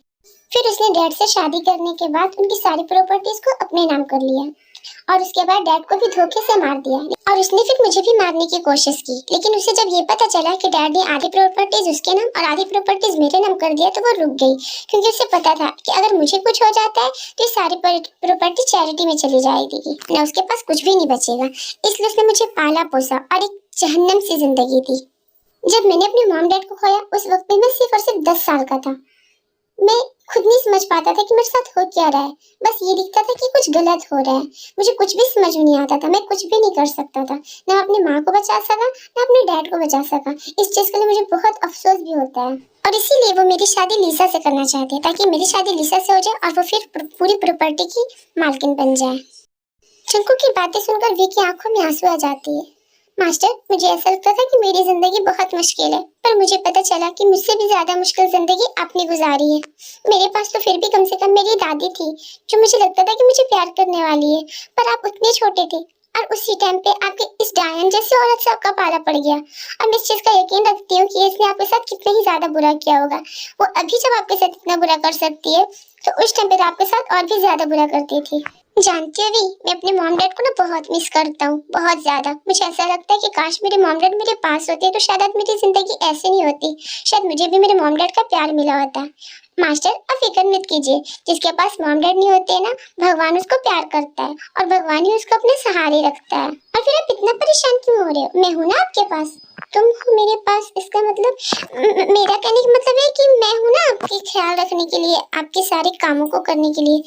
[SPEAKER 2] फिर उसने डैड से शादी करने के बाद उनकी सारी प्रॉपर्टीज को अपने नाम कर लिया और उसके बाद डैड को भी धोखे से मार दिया। और उसने फिर मुझे भी मारने की कोशिश की, लेकिन उसे जब ये पता चला कि डैड ने आधी प्रॉपर्टीज उसके नाम और आधी प्रॉपर्टीज मेरे नाम कर दिया तो वो रुक गई, क्योंकि उसे पता था कि अगर मुझे कुछ हो जाता है तो ये सारी प्रॉपर्टी चैरिटी में चली जाएगी, ना उसके पास कुछ भी नहीं बचेगा। इसलिए उसने मुझे पाला पोसा और एक जहन्नम सी जिंदगी दी। जब मैंने अपने मॉम डैड को खोया उस वक्त में मैं सिर्फ और सिर्फ 10 साल का था। मैं खुद नहीं समझ पाता था कि मेरे साथ हो क्या रहा है। बस ये दिखता था कि कुछ गलत हो रहा है। मुझे कुछ भी समझ में नहीं आता था, मैं कुछ भी नहीं कर सकता था। ना अपनी माँ को बचा सका, ना अपने डैड को बचा सका। इस चीज के लिए मुझे बहुत अफसोस भी होता है। और इसीलिए वो मेरी शादी लिसा से करना चाहते हैं, ताकि मेरी शादी लिसा से हो जाए और वो फिर पूरी प्रॉपर्टी की मालकिन बन जाए। चंकू की बातें सुनकर वी की आंखों में आंसू आ जाती है। मास्टर, मुझे ऐसा लगता था कि मेरी जिंदगी बहुत मुश्किल है, पर मुझे पता चला कि मुझसे भी ज्यादा मुश्किल जिंदगी आपने गुजारी है। मेरे पास तो फिर भी कम से कम मेरी दादी थी, जो मुझे लगता था कि मुझे प्यार करने वाली है, पर आप उतने छोटे थे और उसी टाइम पे आपके इस डायन जैसी औरत से आपका पाला पड़ गया। और मैं इस चीज का यकीन रखती हूँ कि इसने आपके साथ कितना ही ज्यादा बुरा किया होगा। वो अभी जब आपके साथ इतना बुरा कर सकती है, तो उस टाइम पे तो आपके साथ और भी ज्यादा बुरा करती थी। जानती हो भी, मैं अपने मॉम डैड को ना बहुत मिस करता हूँ, बहुत ज्यादा। मुझे ऐसा लगता है कि काश मेरे मॉम डैड मेरे पास होते तो शायद आज मेरी जिंदगी ऐसे नहीं होती। शायद मुझे भी मेरे मॉम डैड का प्यार मिला होता। मास्टर, आप फिक्र मत कीजिए, जिसके पास मॉम डैड नहीं होते ना, भगवान उसको प्यार करता है और भगवान ही उसको अपने सहारे रखता है। और फिर आप इतना परेशान क्यों हो रहे हो? मैं हूँ ना आपके पास, तुम हो मेरे पास। इसका मतलब मेरा कहने का मतलब है कि मैं हूँ ना आपकी ख्याल रखने के लिए, आपके सारे कामों को करने के लिए।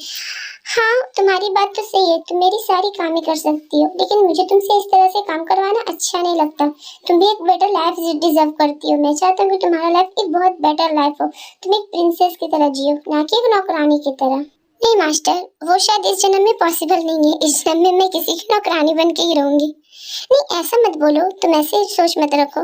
[SPEAKER 2] हाँ, तुम्हारी बात तो सही है, तुम मेरी सारी काम ही कर सकती हो, लेकिन मुझे तुमसे इस तरह से काम करवाना अच्छा नहीं लगता। तुम भी एक बेटर लाइफ डिजर्व करती हो। मैं चाहता हूँ कि तुम्हारा लाइफ एक बहुत बेटर लाइफ हो। तुम एक प्रिंसेस की तरह जियो, ना कि एक नौकरानी की तरह। नहीं मास्टर, वो शायद इस जन्म में पॉसिबल नहीं है। इस जन्म में मैं किसी की नौकरानी बन के ही रहूंगी। नहीं, ऐसा मत बोलो, तुम ऐसे सोच मत रखो।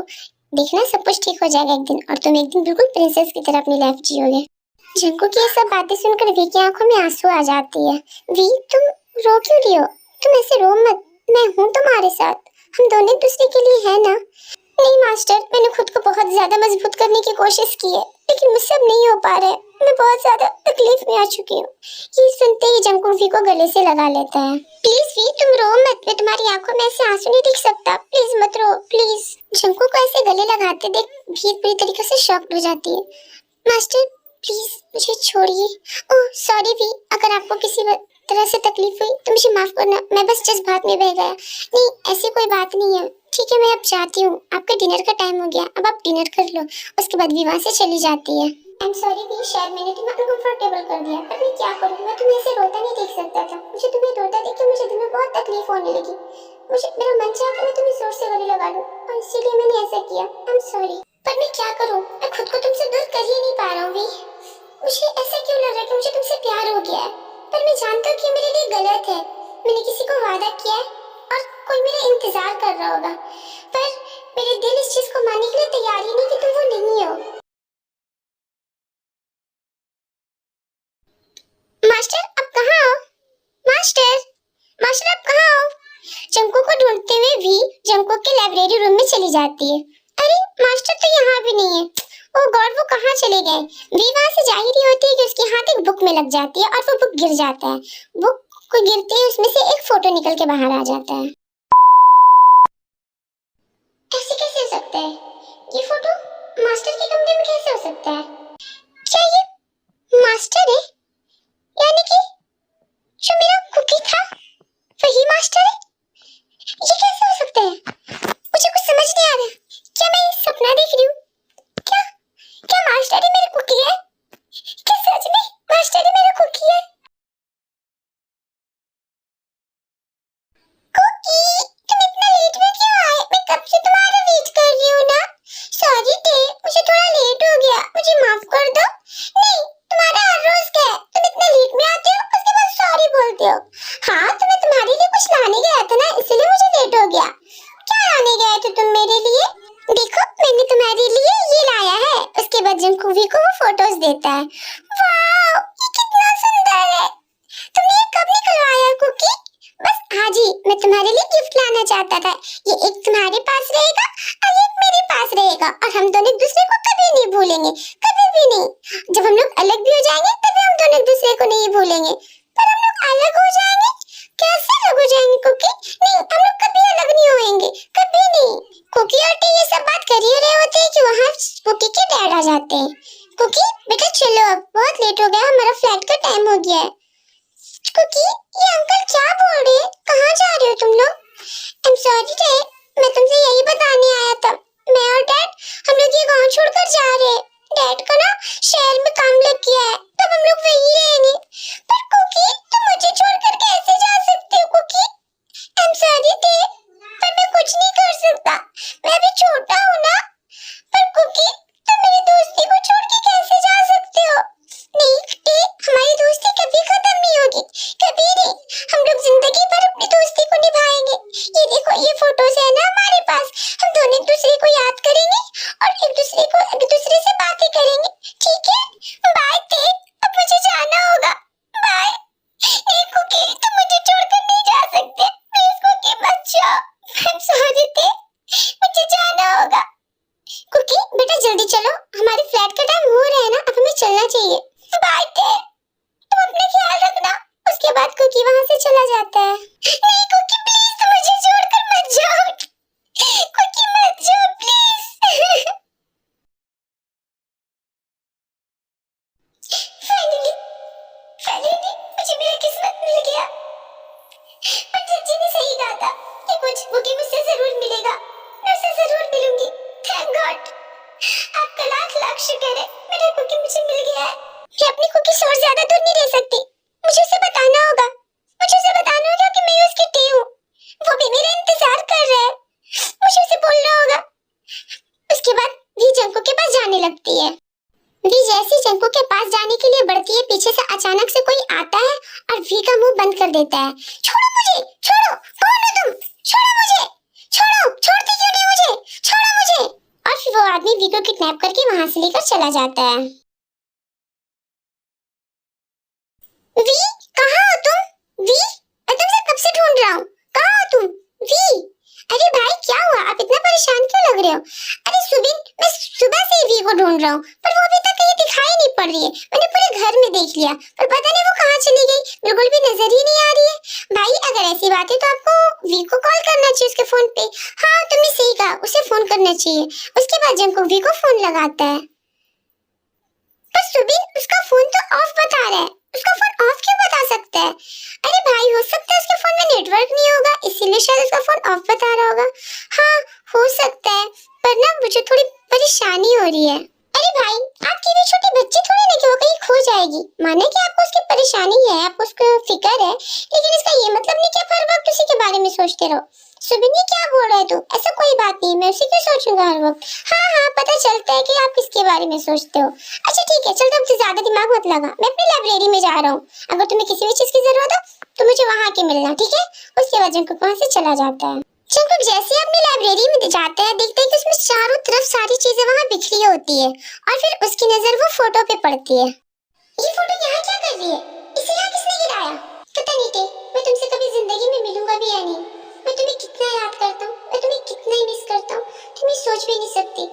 [SPEAKER 2] देखना, सब कुछ ठीक हो जाएगा एक दिन, और तुम एक दिन बिल्कुल प्रिंसेस की तरह अपनी लाइफ जियोगे। जंकू की ये सब बातें सुनकर वी की आंखों में आंसू आ जाती है। वी, तुम रो क्यों रही हो? तुम ऐसे रो मत, मैं हूँ तुम्हारे साथ, हम दोनों एक दूसरे के लिए है ना। नहीं मास्टर, मैंने खुद को बहुत ज्यादा मजबूत करने की कोशिश की है, लेकिन मुझसे अब नहीं हो पा रहा है। मैं बहुत ज्यादा तकलीफ में आ चुकी हूँ। ये सुनते ही जंकू वी को गले से लगा लेता है। प्लीज वी, तुम रो मत, मैं तुम्हारी आंखों में ऐसे आंसू नहीं देख सकता। प्लीज मत रो, प्लीज। जंकू को ऐसे गले लगाते देख वी पूरी तरीके से शॉक्ड हो जाती है। मास्टर प्लीज मुझे छोड़िए। ओह सॉरी भी, अगर आपको किसी तरह से तकलीफ हुई तो मुझे माफ करना, मैं बस जज्बात में बह गया। नहीं, ऐसी कोई बात नहीं है। ठीक है, मैं अब जाती हूँ, आपका डिनर का टाइम हो गया, अब आप डिनर कर लो। उसके बाद विवाह से चली जाती है। आई एम सॉरी भी, शायद मैंने तुम्हें अनकंफर्टेबल कर दिया, पर मैं क्या करूँ, मैं तुम्हें ऐसे रोता नहीं देख सकता था। मुझे तुम्हें रोता देख के मुझे दिल में बहुत तकलीफ होने लगी। मुझे मेरा मन चाहा कि मैं तुम्हें जोर से गले लगा दूं, और इसीलिए मैंने ऐसा किया। आई एम सॉरी, पर मैं क्या करूँ, मैं खुद को तुमसे दूर कर ही नहीं पा रहा हूँ भी। मुझे ऐसा क्यों लग रहा है कि मुझे तुमसे प्यार हो गया है, पर मैं जानता हूँ कि मेरे लिए गलत है। मैंने किसी को वादा किया है और कोई मेरा इंतजार कर रहा होगा, पर मेरे दिल इस चीज को मानने के लिए तैयार ही नहीं कि तुम वो नहीं हो। मास्टर, आप कहाँ हो? मास्टर, मास्टर आप कहाँ हो? जंकू को ढूंढते हुए भी जंकू के लाइब्रेरी रूम में चली जाती है। अरे मास्टर तो यहाँ भी नहीं है। ओह गॉड, वो कहाँ चले गए? वी वहाँ से जा ही रही होती है कि उसके हाथ एक बुक में लग जाती है और वो बुक गिर जाता है। बुक को गिरते ही उसमें से एक फोटो निकल के बाहर आ जाता है। ऐसे कैसे हो सकता है? ये फोटो मास्टर के कमरे में कैसे हो सकता है? क्या ये मास्टर है? यानी कि जो मेरा कुकी था वही मास्टर है? ये कैसे हो सकता है? मुझे कुछ समझ नहीं आ रहा। क्या मैं सपना देख रही हूँ? जंकुक वी को वो फोटोज देता है। वाओ, ये कितना सुंदर है। तुमने ये कब निकलवाया कुकी? बस आज ही मैं तुम्हारे लिए गिफ्ट लाना चाहता था। ये एक तुम्हारे पास रहेगा और एक मेरे पास रहेगा और हम दोनों एक दूसरे को कभी नहीं भूलेंगे, कभी भी नहीं। जब हम लोग अलग भी हो जाएंगे तभी हम दोनों एक दूसरे को नहीं भूलेंगे। पर हम लोग अलग हो जाएंगे, कैसे अलग हो जाएंगे कुकी? नहीं, हम लोग कभी अलग नहीं होंगे, कभी नहीं। कुकी और टी ये सब बात कर ही रहे होते हैं कि वहाँ कुकी के डैड आ जाते हैं। कुकी बेटा चलो, अब बहुत लेट हो गया, हमारा फ्लाइट का टाइम हो गया है। कुकी, ये अंकल क्या बोल रहे हैं? कहाँ जा रहे हो तुम लोग? आई एम सॉरी डैड, मैं तुमसे यही बताने आया था। मैं और डैड हम लोग ये गांव छोड़कर जा रहे हैं। डैड का ना शहर में काम लग गया है, तब हम लोग वहीं रहेंगे। पर कुकी, तुम मुझे छोड़कर कैसे जा सकते हो Cookie? I am sorry dad, पर मैं कुछ नहीं कर सकता, मैं अभी छोटा हूँ ना। पर कुकी, तुम मेरी दोस्ती को छोड़ के कैसे जा सकते हो? नहीं डैड, हमारी दोस्ती कभी खत्म नहीं होगी, कभी नहीं। हम लोग जिंदगी भर अपनी दोस्ती को निभाएंगे। ये देखो, ये फोटोज है ना हमारे पास, हम दोनों एक दूसरे को याद करेंगे और एक दूसरे से बातें करेंगे, ठीक है? बाय डैड, अब मुझे जाना होगा, बाय। नहीं कुकी, तुम मुझे छोड़कर नहीं जा सकते, प्लीज कुकी मत जाओ। आई एम सॉरी डैड, मुझे जाना होगा। कुकी बेटा जल्दी चलो, हमारी फ्लाइट का टाइम हो रहा है ना, अब हमें चलना चाहिए। बाय डैड, तुम अपना ख्याल रखना। उसके बाद कुकी वहां से चला जाता है। नहीं कुकी प्लीज, तुम मुझे छोड़कर मत जाओ, कुकी मत जाओ प्लीज। फाइनली मुझे मेरा किस्मत मिल गया। और जज्जी ने सही कहा था कि कुछ कुकी मुझसे जरूर मिलेगा, मैं उससे जरूर मिलूंगी। थैंक गॉड, आपका लाख लाख शुक्र है, मेरा कुकी मुझे मिल गया है। मैं अपनी कुकी से और ज्यादा दूर नहीं रह सकती, मुझे उसे बताना होगा, मुझे उसे बताना होगा कि मैं उसकी टी हूँ, वो भी मेरा इंतजार कर रहा है, मुझे उसे बोलना होगा। उसके बाद वी जंकुक के पास जाने लगती है। वी जैसे जंकुक के पास जाने के लिए बढ़ती है, पीछे से अचानक से कोई आता है और वी का मुंह बंद कर देता है। छोड़ो मुझे, छोड़ो, कौन हो तुम? छोड़ो मुझे, छोड़ो, छोड़ती क्यों नहीं मुझे? छोड़ो मुझे। और फिर वो आदमी वी को किडनैप करके वहां से लेकर चला जाता है। वी, कहाँ हो तुम? वी, मैं तुमसे कब से ढूंढ रहा हूँ, कहाँ हो तुम? वी, अरे भाई क्या हुआ, आप इतना परेशान क्यों लग रहे हो? अरे सुबिन, मैं सुबह से ही वी को ढूंढ रहा हूँ, पर वो अभी तक कहीं दिखाई नहीं पड़ रही है। मैंने पूरे घर में देख लिया, पर पता नहीं वो कहाँ चली गई, बिल्कुल भी नजर ही नहीं आ रही है। भाई अगर ऐसी बात है तो आपको वी को कॉल करना चाहिए उसके फोन पे। हाँ तुमने सही कहा, उसे फोन करना चाहिए। उसके बाद जंकुक वी को फोन लगाता है, पर सुबिन उसका फोन तो ऑफ बता रहा है, उसका फोन ऑफ क्यों बता सकता है? अरे भाई हो सकता है उसके फोन में नेटवर्क नहीं होगा, इसीलिए शायद उसका फोन ऑफ बता रहा होगा। हाँ हो सकता है, पर ना मुझे थोड़ी परेशानी हो रही है। अरे भाई आपकी भी छोटी बच्ची थोड़ी ना कि वो कहीं खो जाएगी। माने कि आपको उसकी परेशानी है, आपको उसको फिक्र है, लेकिन इसका ये मतलब नहीं कि आप हर वक्त उसी के बारे में सोचते रहो। सुबिन ये क्या बोल रहा है तू? ऐसा कोई बात नहीं, मैं उसी क्यों सोचूंगा हर वक्त। हाँ हाँ पता चलता है कि आप किसके बारे में सोचते हो। अच्छा ठीक है, चल तुम ज्यादा दिमाग मत लगा, मैं अपनी लाइब्रेरी में जा रहा हूँ। अगर तुम्हें किसी भी चीज की जरूरत हो तो मुझे वहाँ आके मिलना, ठीक है? उसके बाद जंकुक वहाँ से चला जाता है। जंकुक जैसे ही अपनी लाइब्रेरी में जाता है, देखता है कि उसमें चारों तरफ सारी चीजें वहाँ बिखरी होती है और फिर उसकी नजर वो फोटो पे पड़ती है। ये फोटो यहाँ क्या कर रही है? इसे यहाँ किसने गिराया? पता नहीं टे, मैं तुमसे कभी जिंदगी में मिलूंगा भी या नहीं। मैं तुम्हें कितना याद करता हूँ, मैं तुम्हें कितना ही मिस करता हूँ, तुम ये सोच भी नहीं सकती।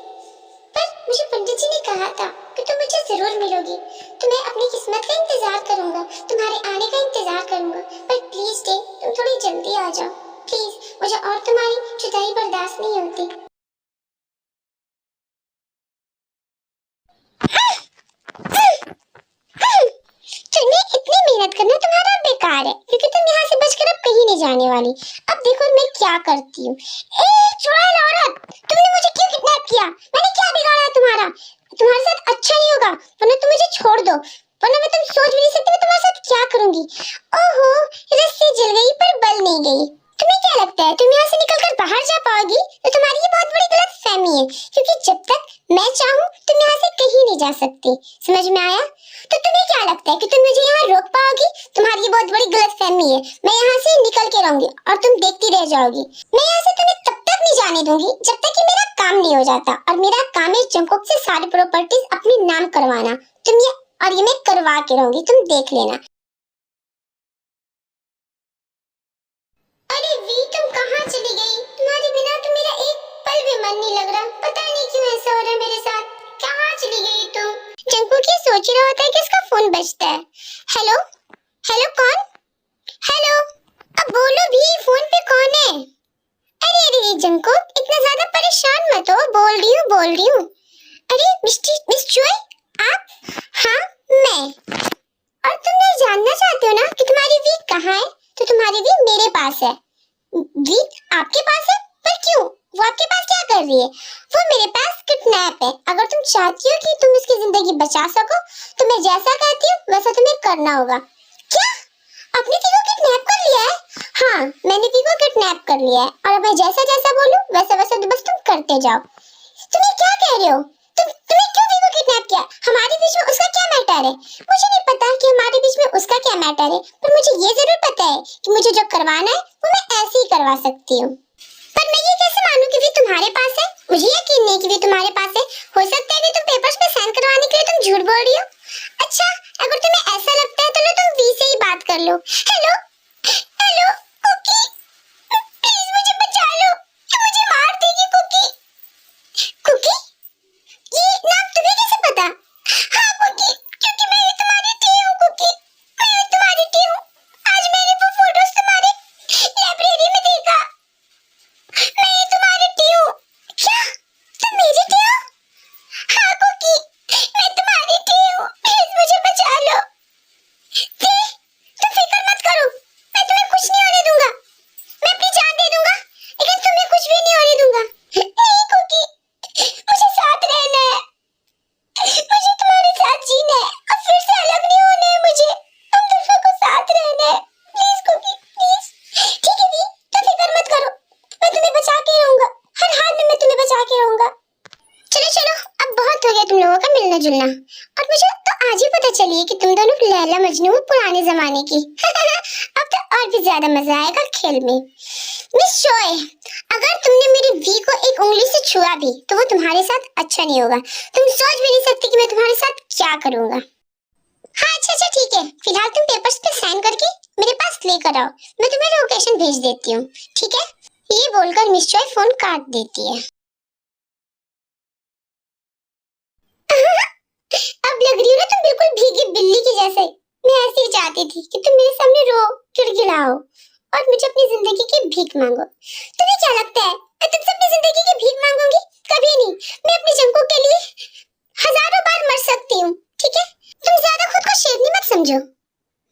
[SPEAKER 2] पर मुझे पंडित जी ने कहा था कि तुम मुझे जरूर मिलोगी, तो मैं अपनी किस्मत का इंतजार करूंगा, तुम्हारे आने का इंतजार करूंगा। पर प्लीज डे, तुम थोड़ी जल्दी आ जाओ प्लीज, मुझे और तुम्हारी जुदाई बर्दाश्त नहीं होती। तुम्हें इतनी मेहनत करना तुम्हारा बेकार है, क्योंकि तुम यहाँ से बचकर अब कहीं नहीं जाने वाली। अब देखो मैं क्या करती हूँ। चुड़ैल औरत, तुमने मुझे क्यों किडनैप किया? मैंने क्या बिगाड़ा है तुम्हारा? तुम्हारे साथ अच्छा नहीं होगा, वरना तुम मुझे छोड़ दो, वरना मैं तुम सोच भी नहीं सकती मैं तुम्हारे साथ क्या करूंगी। ओहो, रस्सी जल गई पर बल नहीं गई। तुम्हें क्या लगता है तुम यहाँ से निकलकर बाहर जा पाओगी? तो तुम्हारी ये बहुत बड़ी गलतफहमी है, क्योंकि जब तक मैं चाहूँ तुम यहाँ से कहीं नहीं जा सकती। समझ में आया? तो तुम्हें क्या लगता है कि तुम मुझे यहाँ रोक पाओगी? तुम्हारी ये बहुत बड़ी गलतफहमी है। मैं यहाँ से निकल के रहूंगी और तुम देखती रह जाओगी। मैं यहाँ से तुम्हें तब तक नहीं जाने दूंगी जब तक कि मेरा काम नहीं हो जाता, और मेरा काम है जंगकुक से सारी प्रॉपर्टीज अपने नाम करवाना। तुम ये मैं करवा के रहूंगी, तुम देख लेना। अरे वी, तुम कहाँ चली गई? तुम्हारे बिना तो मेरा एक पल भी मन नहीं लग रहा। पता नहीं क्यों ऐसा हो रहा है मेरे साथ। कहाँ चली गई तुम? जंगकुक ये सोच रहा होता है कि इसका फोन बजता है। हेलो हेलो, कौन? हेलो, अब बोलो भी, फोन पे कौन है? अरे अरे जंगकुक, इतना ज्यादा परेशान मत हो, बोल रही हूँ। अरे मिस चुई, आप? हाँ मैं। और तुम नहीं जानना चाहते हो ना कि तुम्हारी वीक कहाँ है? तो तुम्हारी वीक मेरे पास है। वीक आपके पास है? पर क्यों? वो आपके पास क्या कर रही है? वो मेरे पास किडनैप है। अगर तुम चाहती हो कि तुम उसकी जिंदगी बचा सको तो मैं जैसा कहती हूँ वैसा तुम्हें करना होगा। क्या? आपने वीको किडनैप कर लिया है? हाँ, मैंने वीको किडनैप कर लिया है, और अब मैं जैसा जैसा बोलूं वैसा वैसा बस तुम करते जाओ। तुम्हें क्या कह रहे हो? तुम्हें क्यों वीको किडनैप किया? हमारे बीच में उसका क्या मैटर है? मुझे नहीं पता कि हमारे बीच में उसका क्या मैटर है, पर मुझे ये जरूर पता है कि मुझे जो करवाना है वो मैं ऐसे ही करवा सकती हूँ। पर मैं ये कैसे मानूं कि वी तुम्हारे पास है? मुझे यकीन नहीं कि वी तुम्हारे पास है। हो सकता है कि तुम पेपर्स पे साइन करवाने के लिए तुम झूठ बोल रही हो। अच्छा, अगर तुम्हें ऐसा लगता है तो लो तुम वी से ही बात कर लो। हेलो हेलो कुकी, प्लीज मुझे बचा लो, मुझे मार देगी कुकी। कुकी? ये नाम तुम्हें कैसे पता? हाँ कुकी, क्योंकि मैं तुम्हारी टी हूँ कुकी, मैं तुम्हारी टी हूँ। आज मैंने वो फोटोज तुम्हारे लाइब्रेरी में देखा। मैं तुम्हारी टी हूँ। क्या? तुम मेरी टी हो? हाँ कुकी, मैं तुम्हारी टी हूँ, प्लीज मुझे बचा लो। तुम फिक्र मत करो, मैं तुम्हें कुछ नहीं होने दूंगा। मैं अपनी जान दे दूंगा, लेकिन तुम्हें कुछ भी नहीं होने दूंगा। नहीं कुकी, मुझे साथ रहना है, मुझे तुम्हारे साथ जीना है, और फिर से अलग नहीं होना है मुझे। हम दोनों को साथ रहना है। Please Cookie, please. ठीक है वी, तुम फिक्र मत करो, मैं तुम्हें बचा के रहूंगा, हर हाल में मैं तुम्हें बचा के रहूंगा। चलो चलो, अब बहुत हो गया तुम लोगों का मिलना जुलना, और मुझे तो आज ही पता चली कि तुम दोनों लैला मजनू हो पुराने जमाने की। अब तो और भी ज्यादा मजा आएगा खेल में। मिस चॉय, अगर तुमने मेरी वी को एक उंगली से छुआ भी तो वो तुम्हारे साथ अच्छा नहीं होगा। तुम सोच भी नहीं सकती कि मैं तुम्हारे साथ क्या करूंगा। हाँ अच्छा ठीक है, फिलहाल तुम पेपर्स पे साइन करके मेरे पास लेकर आओ, मैं तुम्हें लोकेशन भेज देती हूँ, ठीक है? ये बोलकर मिस चॉय फोन काट देती है। अब लग रही हो ना तुम बिल्कुल भीगी बिल्ली की जैसे। मैं ऐसे ही चाहती थी कि तुम मेरे सामने रो, गिड़गिड़ाओ और मुझे अपनी जिंदगी की भीख मांगो। तुम्हें क्या लगता है मैं तुमसे अपनी जिंदगी की भीख मांगूंगी? कभी नहीं। मैं अपने जंगकुक के लिए हजारों बार मर सकती हूँ, ठीक है? तुम ज्यादा खुद को शेरनी मत समझो।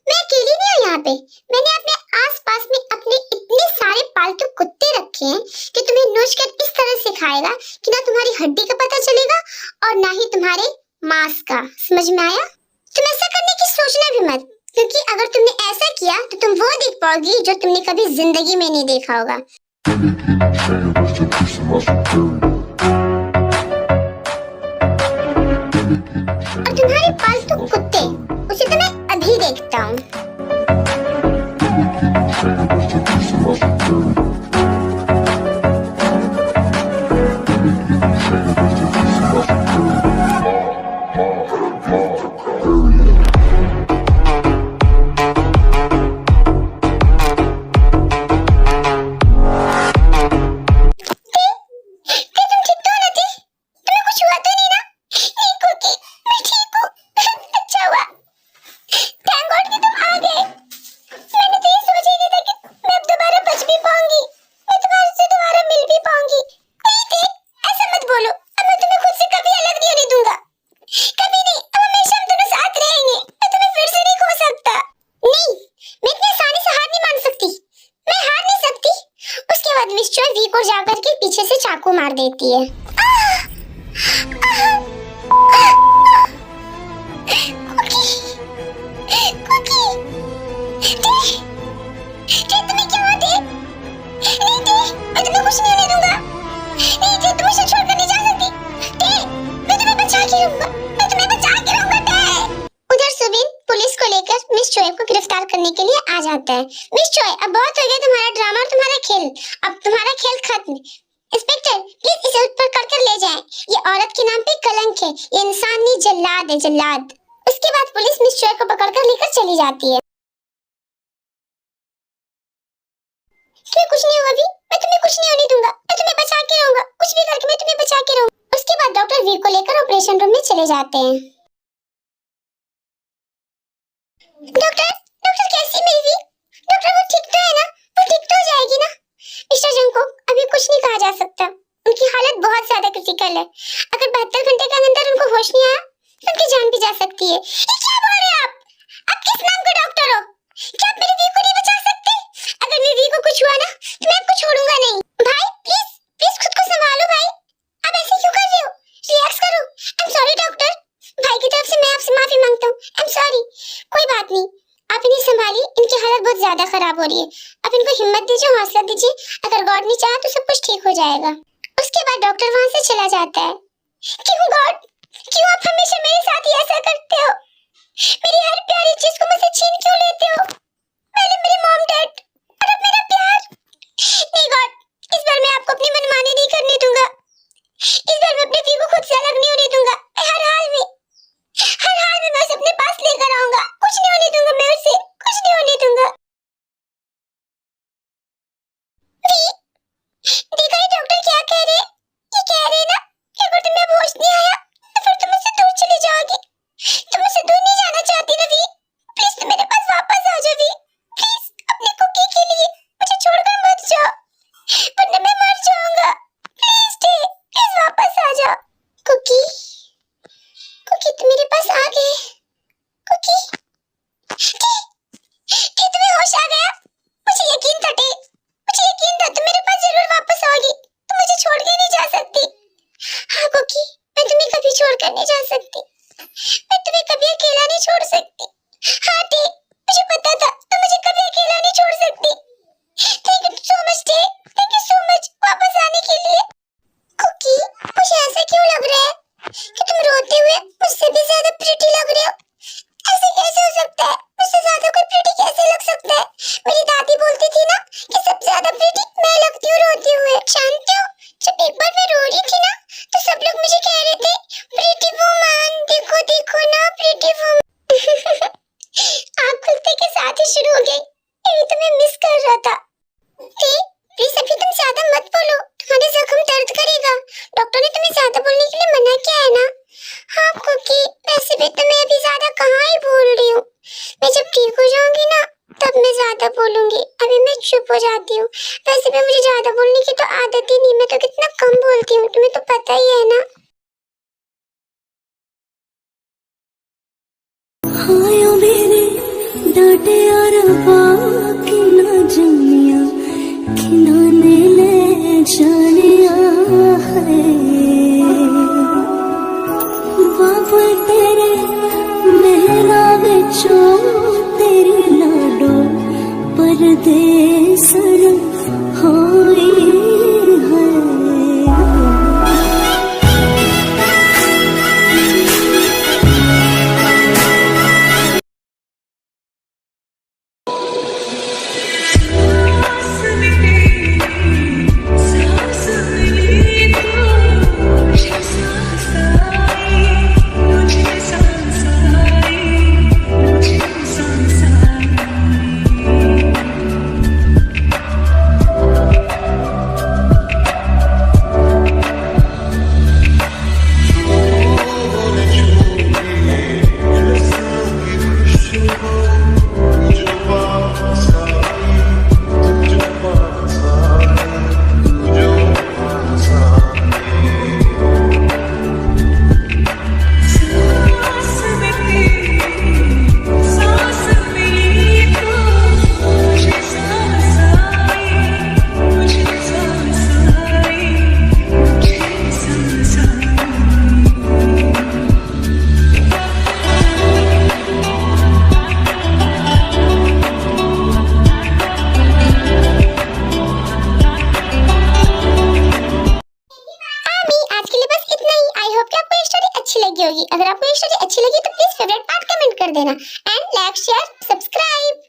[SPEAKER 2] मैं अकेली नहीं हूँ यहाँ पे। मैंने अपने आसपास में अपने इतने सारे पालतू कुत्ते रखे हैं कि तुम्हें नोचकर इस तरह सिखाएगा कि ना तुम्हारी हड्डी का पता चलेगा और ना ही तुम्हारे मांस का। समझ में आया? तुम ऐसा करने की सोचना भी मत, क्योंकि अगर तुमने ऐसा किया तो तुम वो देख पाओगी जो तुमने कभी जिंदगी में नहीं देखा होगा। और तुम्हारे पालतू कुत्ते, उसे तो मैं अभी देखता हूँ। जाकर के पीछे से चाकू मार देती है। आता है। मिस चॉय, अब बहुत हो गया तुम्हारा ड्रामा और तुम्हारा खेल, अब तुम्हारा खेल खत्म। इंस्पेक्टर प्लीज इसे ऊपर कर ले जाएं। ये औरत के नाम पे कलंक है, ये इंसान नहीं जल्लाद है, जल्लाद। उसके बाद पुलिस मिस चॉय को पकड़कर लेकर चली जाती है। तुम्हें कुछ नहीं होगा भी, मैं तुम्हें कुछ नहीं होने दूंगा, मैं तुम्हें बचा के रहूंगा, कुछ भी करके मैं तुम्हें बचा के रहूंगा। उसके बाद डॉक्टर वीर को लेकर ऑपरेशन रूम में चले जाते हैं। डॉक्टर डॉक्टर कैसी मेरी वी? डॉक्टर वो ठीक तो है ना? वो ठीक तो हो जाएगी ना? मिस्टर जंगकुक, अभी कुछ नहीं कहा जा सकता, उनकी हालत बहुत ज्यादा क्रिटिकल है। अगर 72 घंटे के अंदर उनको होश नहीं आया तो उनकी जान भी जा सकती है। ये क्या बोल रहे हैं आप किस नाम के डॉक्टर हो? क्या आप मेरी वी को नहीं बचा सकते? अगर मेरी वी को कुछ हुआ ना तो मैं आपको छोड़ूंगा नहीं। भाई प्लीज प्लीज खुद को संभालो भाई, आप ऐसे क्यों कर रहे हो? रिलैक्स करो। आई एम सॉरी डॉक्टर, भाई की तरफ से मैं आपसे माफी मांगता हूँ। आई एम सॉरी। कोई बात नहीं, आप इन्हें संभालिए, इनकी हालत बहुत ज्यादा खराब हो रही है। आप इनको हिम्मत दीजिए, हौसला दीजिए, अगर गॉड ने चाहा तो सब कुछ ठीक हो जाएगा। उसके बाद डॉक्टर वहां से चला जाता है। क्यों गॉड, क्यों आप हमेशा मेरे साथ ही ऐसा करते हो? मेरी हर प्यारी चीज को मुझसे छीन क्यों लेते हो? पहले मेरी मॉम डैड और अब मेरा प्यार। नहीं गॉड, इस बार मैं आपको अपनी मनमानी नहीं करने दूंगा। इस बार मैं अपने वी को खुद से अलग नहीं होने दूंगा। हर हाल में मैं उसे अपने पास लेकर आऊंगा। कुछ नहीं होने दूंगा, मैं उसे कुछ नहीं होने दूंगा। देखा ये डॉक्टर क्या कह रहे हैं? ये कह रहे हैं ना कि अगर तुम्हें होश नहीं आया तो फिर तुम मुझसे दूर चली जाओगी। तुम मुझसे दूर नहीं जाना चाहती ना वी? प्लीज तुम मेरे पास वापस आ जाओ वी, प्लीज अपने कुकी के लिए मुझे छोड़कर मत जाओ, वरना मैं मर जाऊंगा। प्लीज प्लीज वापस आ जाओ। कुकी कुकी तुम मेरे पास आ गए। कुकी तुम्हें होश आ गया? मुझे यकीन था मुझे यकीन था तुम मेरे पास जरूर वापस आओगी, तुम मुझे छोड़ के नहीं जा सकती। हाँ कुकी, मैं तुम्हें कभी छोड़कर नहीं जा सकती, मैं तुम्हें कभी अकेला नहीं छोड़ सकती। हाँ मुझे पता था तुम मुझे कभी अकेला नहीं छोड़ सकती। Thank you so much thank you so much वापस आने के लिए। कुकी मुझे ऐसा क्यों लग रहा है कि तुम रोते हुए मुझसे भी ज्यादा प्रिटी लग रहे हो? ऐसे कैसे हो सकता है? मुझसे ज्यादा कोई प्रिटी कैसे लग सकता है? मेरी दादी बोलती थी ना कि सबसे ज्यादा प्रिटी मैं लगती हूँ रोते हुए। जानते हो, जब एक बार मैं रो रही थी ना तो सब लोग मुझे कह रहे थे प्रिटी वुमन, देखो देखो ना प्रिटी वुमन। आँख खुलते के साथ ही शुरू हो गई, यही तो मैं मिस कर रहा था। प्लीज अभी तुम ज्यादा मत बोलो, तुम्हारे जख्म दर्द करेगा। डॉक्टर ने तुम्हें ज्यादा बोलने के लिए मना किया है ना? हाँ कुकी, वैसे भी तो मैं अभी ज्यादा कहाँ ही बोल रही हूँ, मैं जब ठीक हो जाऊंगी ना तब मैं ज्यादा बोलूंगी, अभी मैं चुप हो जाती हूँ। वैसे भी मुझे ज्यादा बोलने की तो आदत ही नहीं, मैं तो कितना कम बोलती हूँ, तुम्हें तो पता ही है ना।
[SPEAKER 4] हायो मेरे डांटे और बाकी ना जमिया खिनाने ले जानिया है। बाबा तेरे मेरा बेचो तेरी लाडो परदेसन होई है।
[SPEAKER 2] होगी। अगर आपको ये स्टोरी अच्छी लगी तो प्लीज फेवरेट पार्ट कमेंट कर देना एंड लाइक शेयर सब्सक्राइब।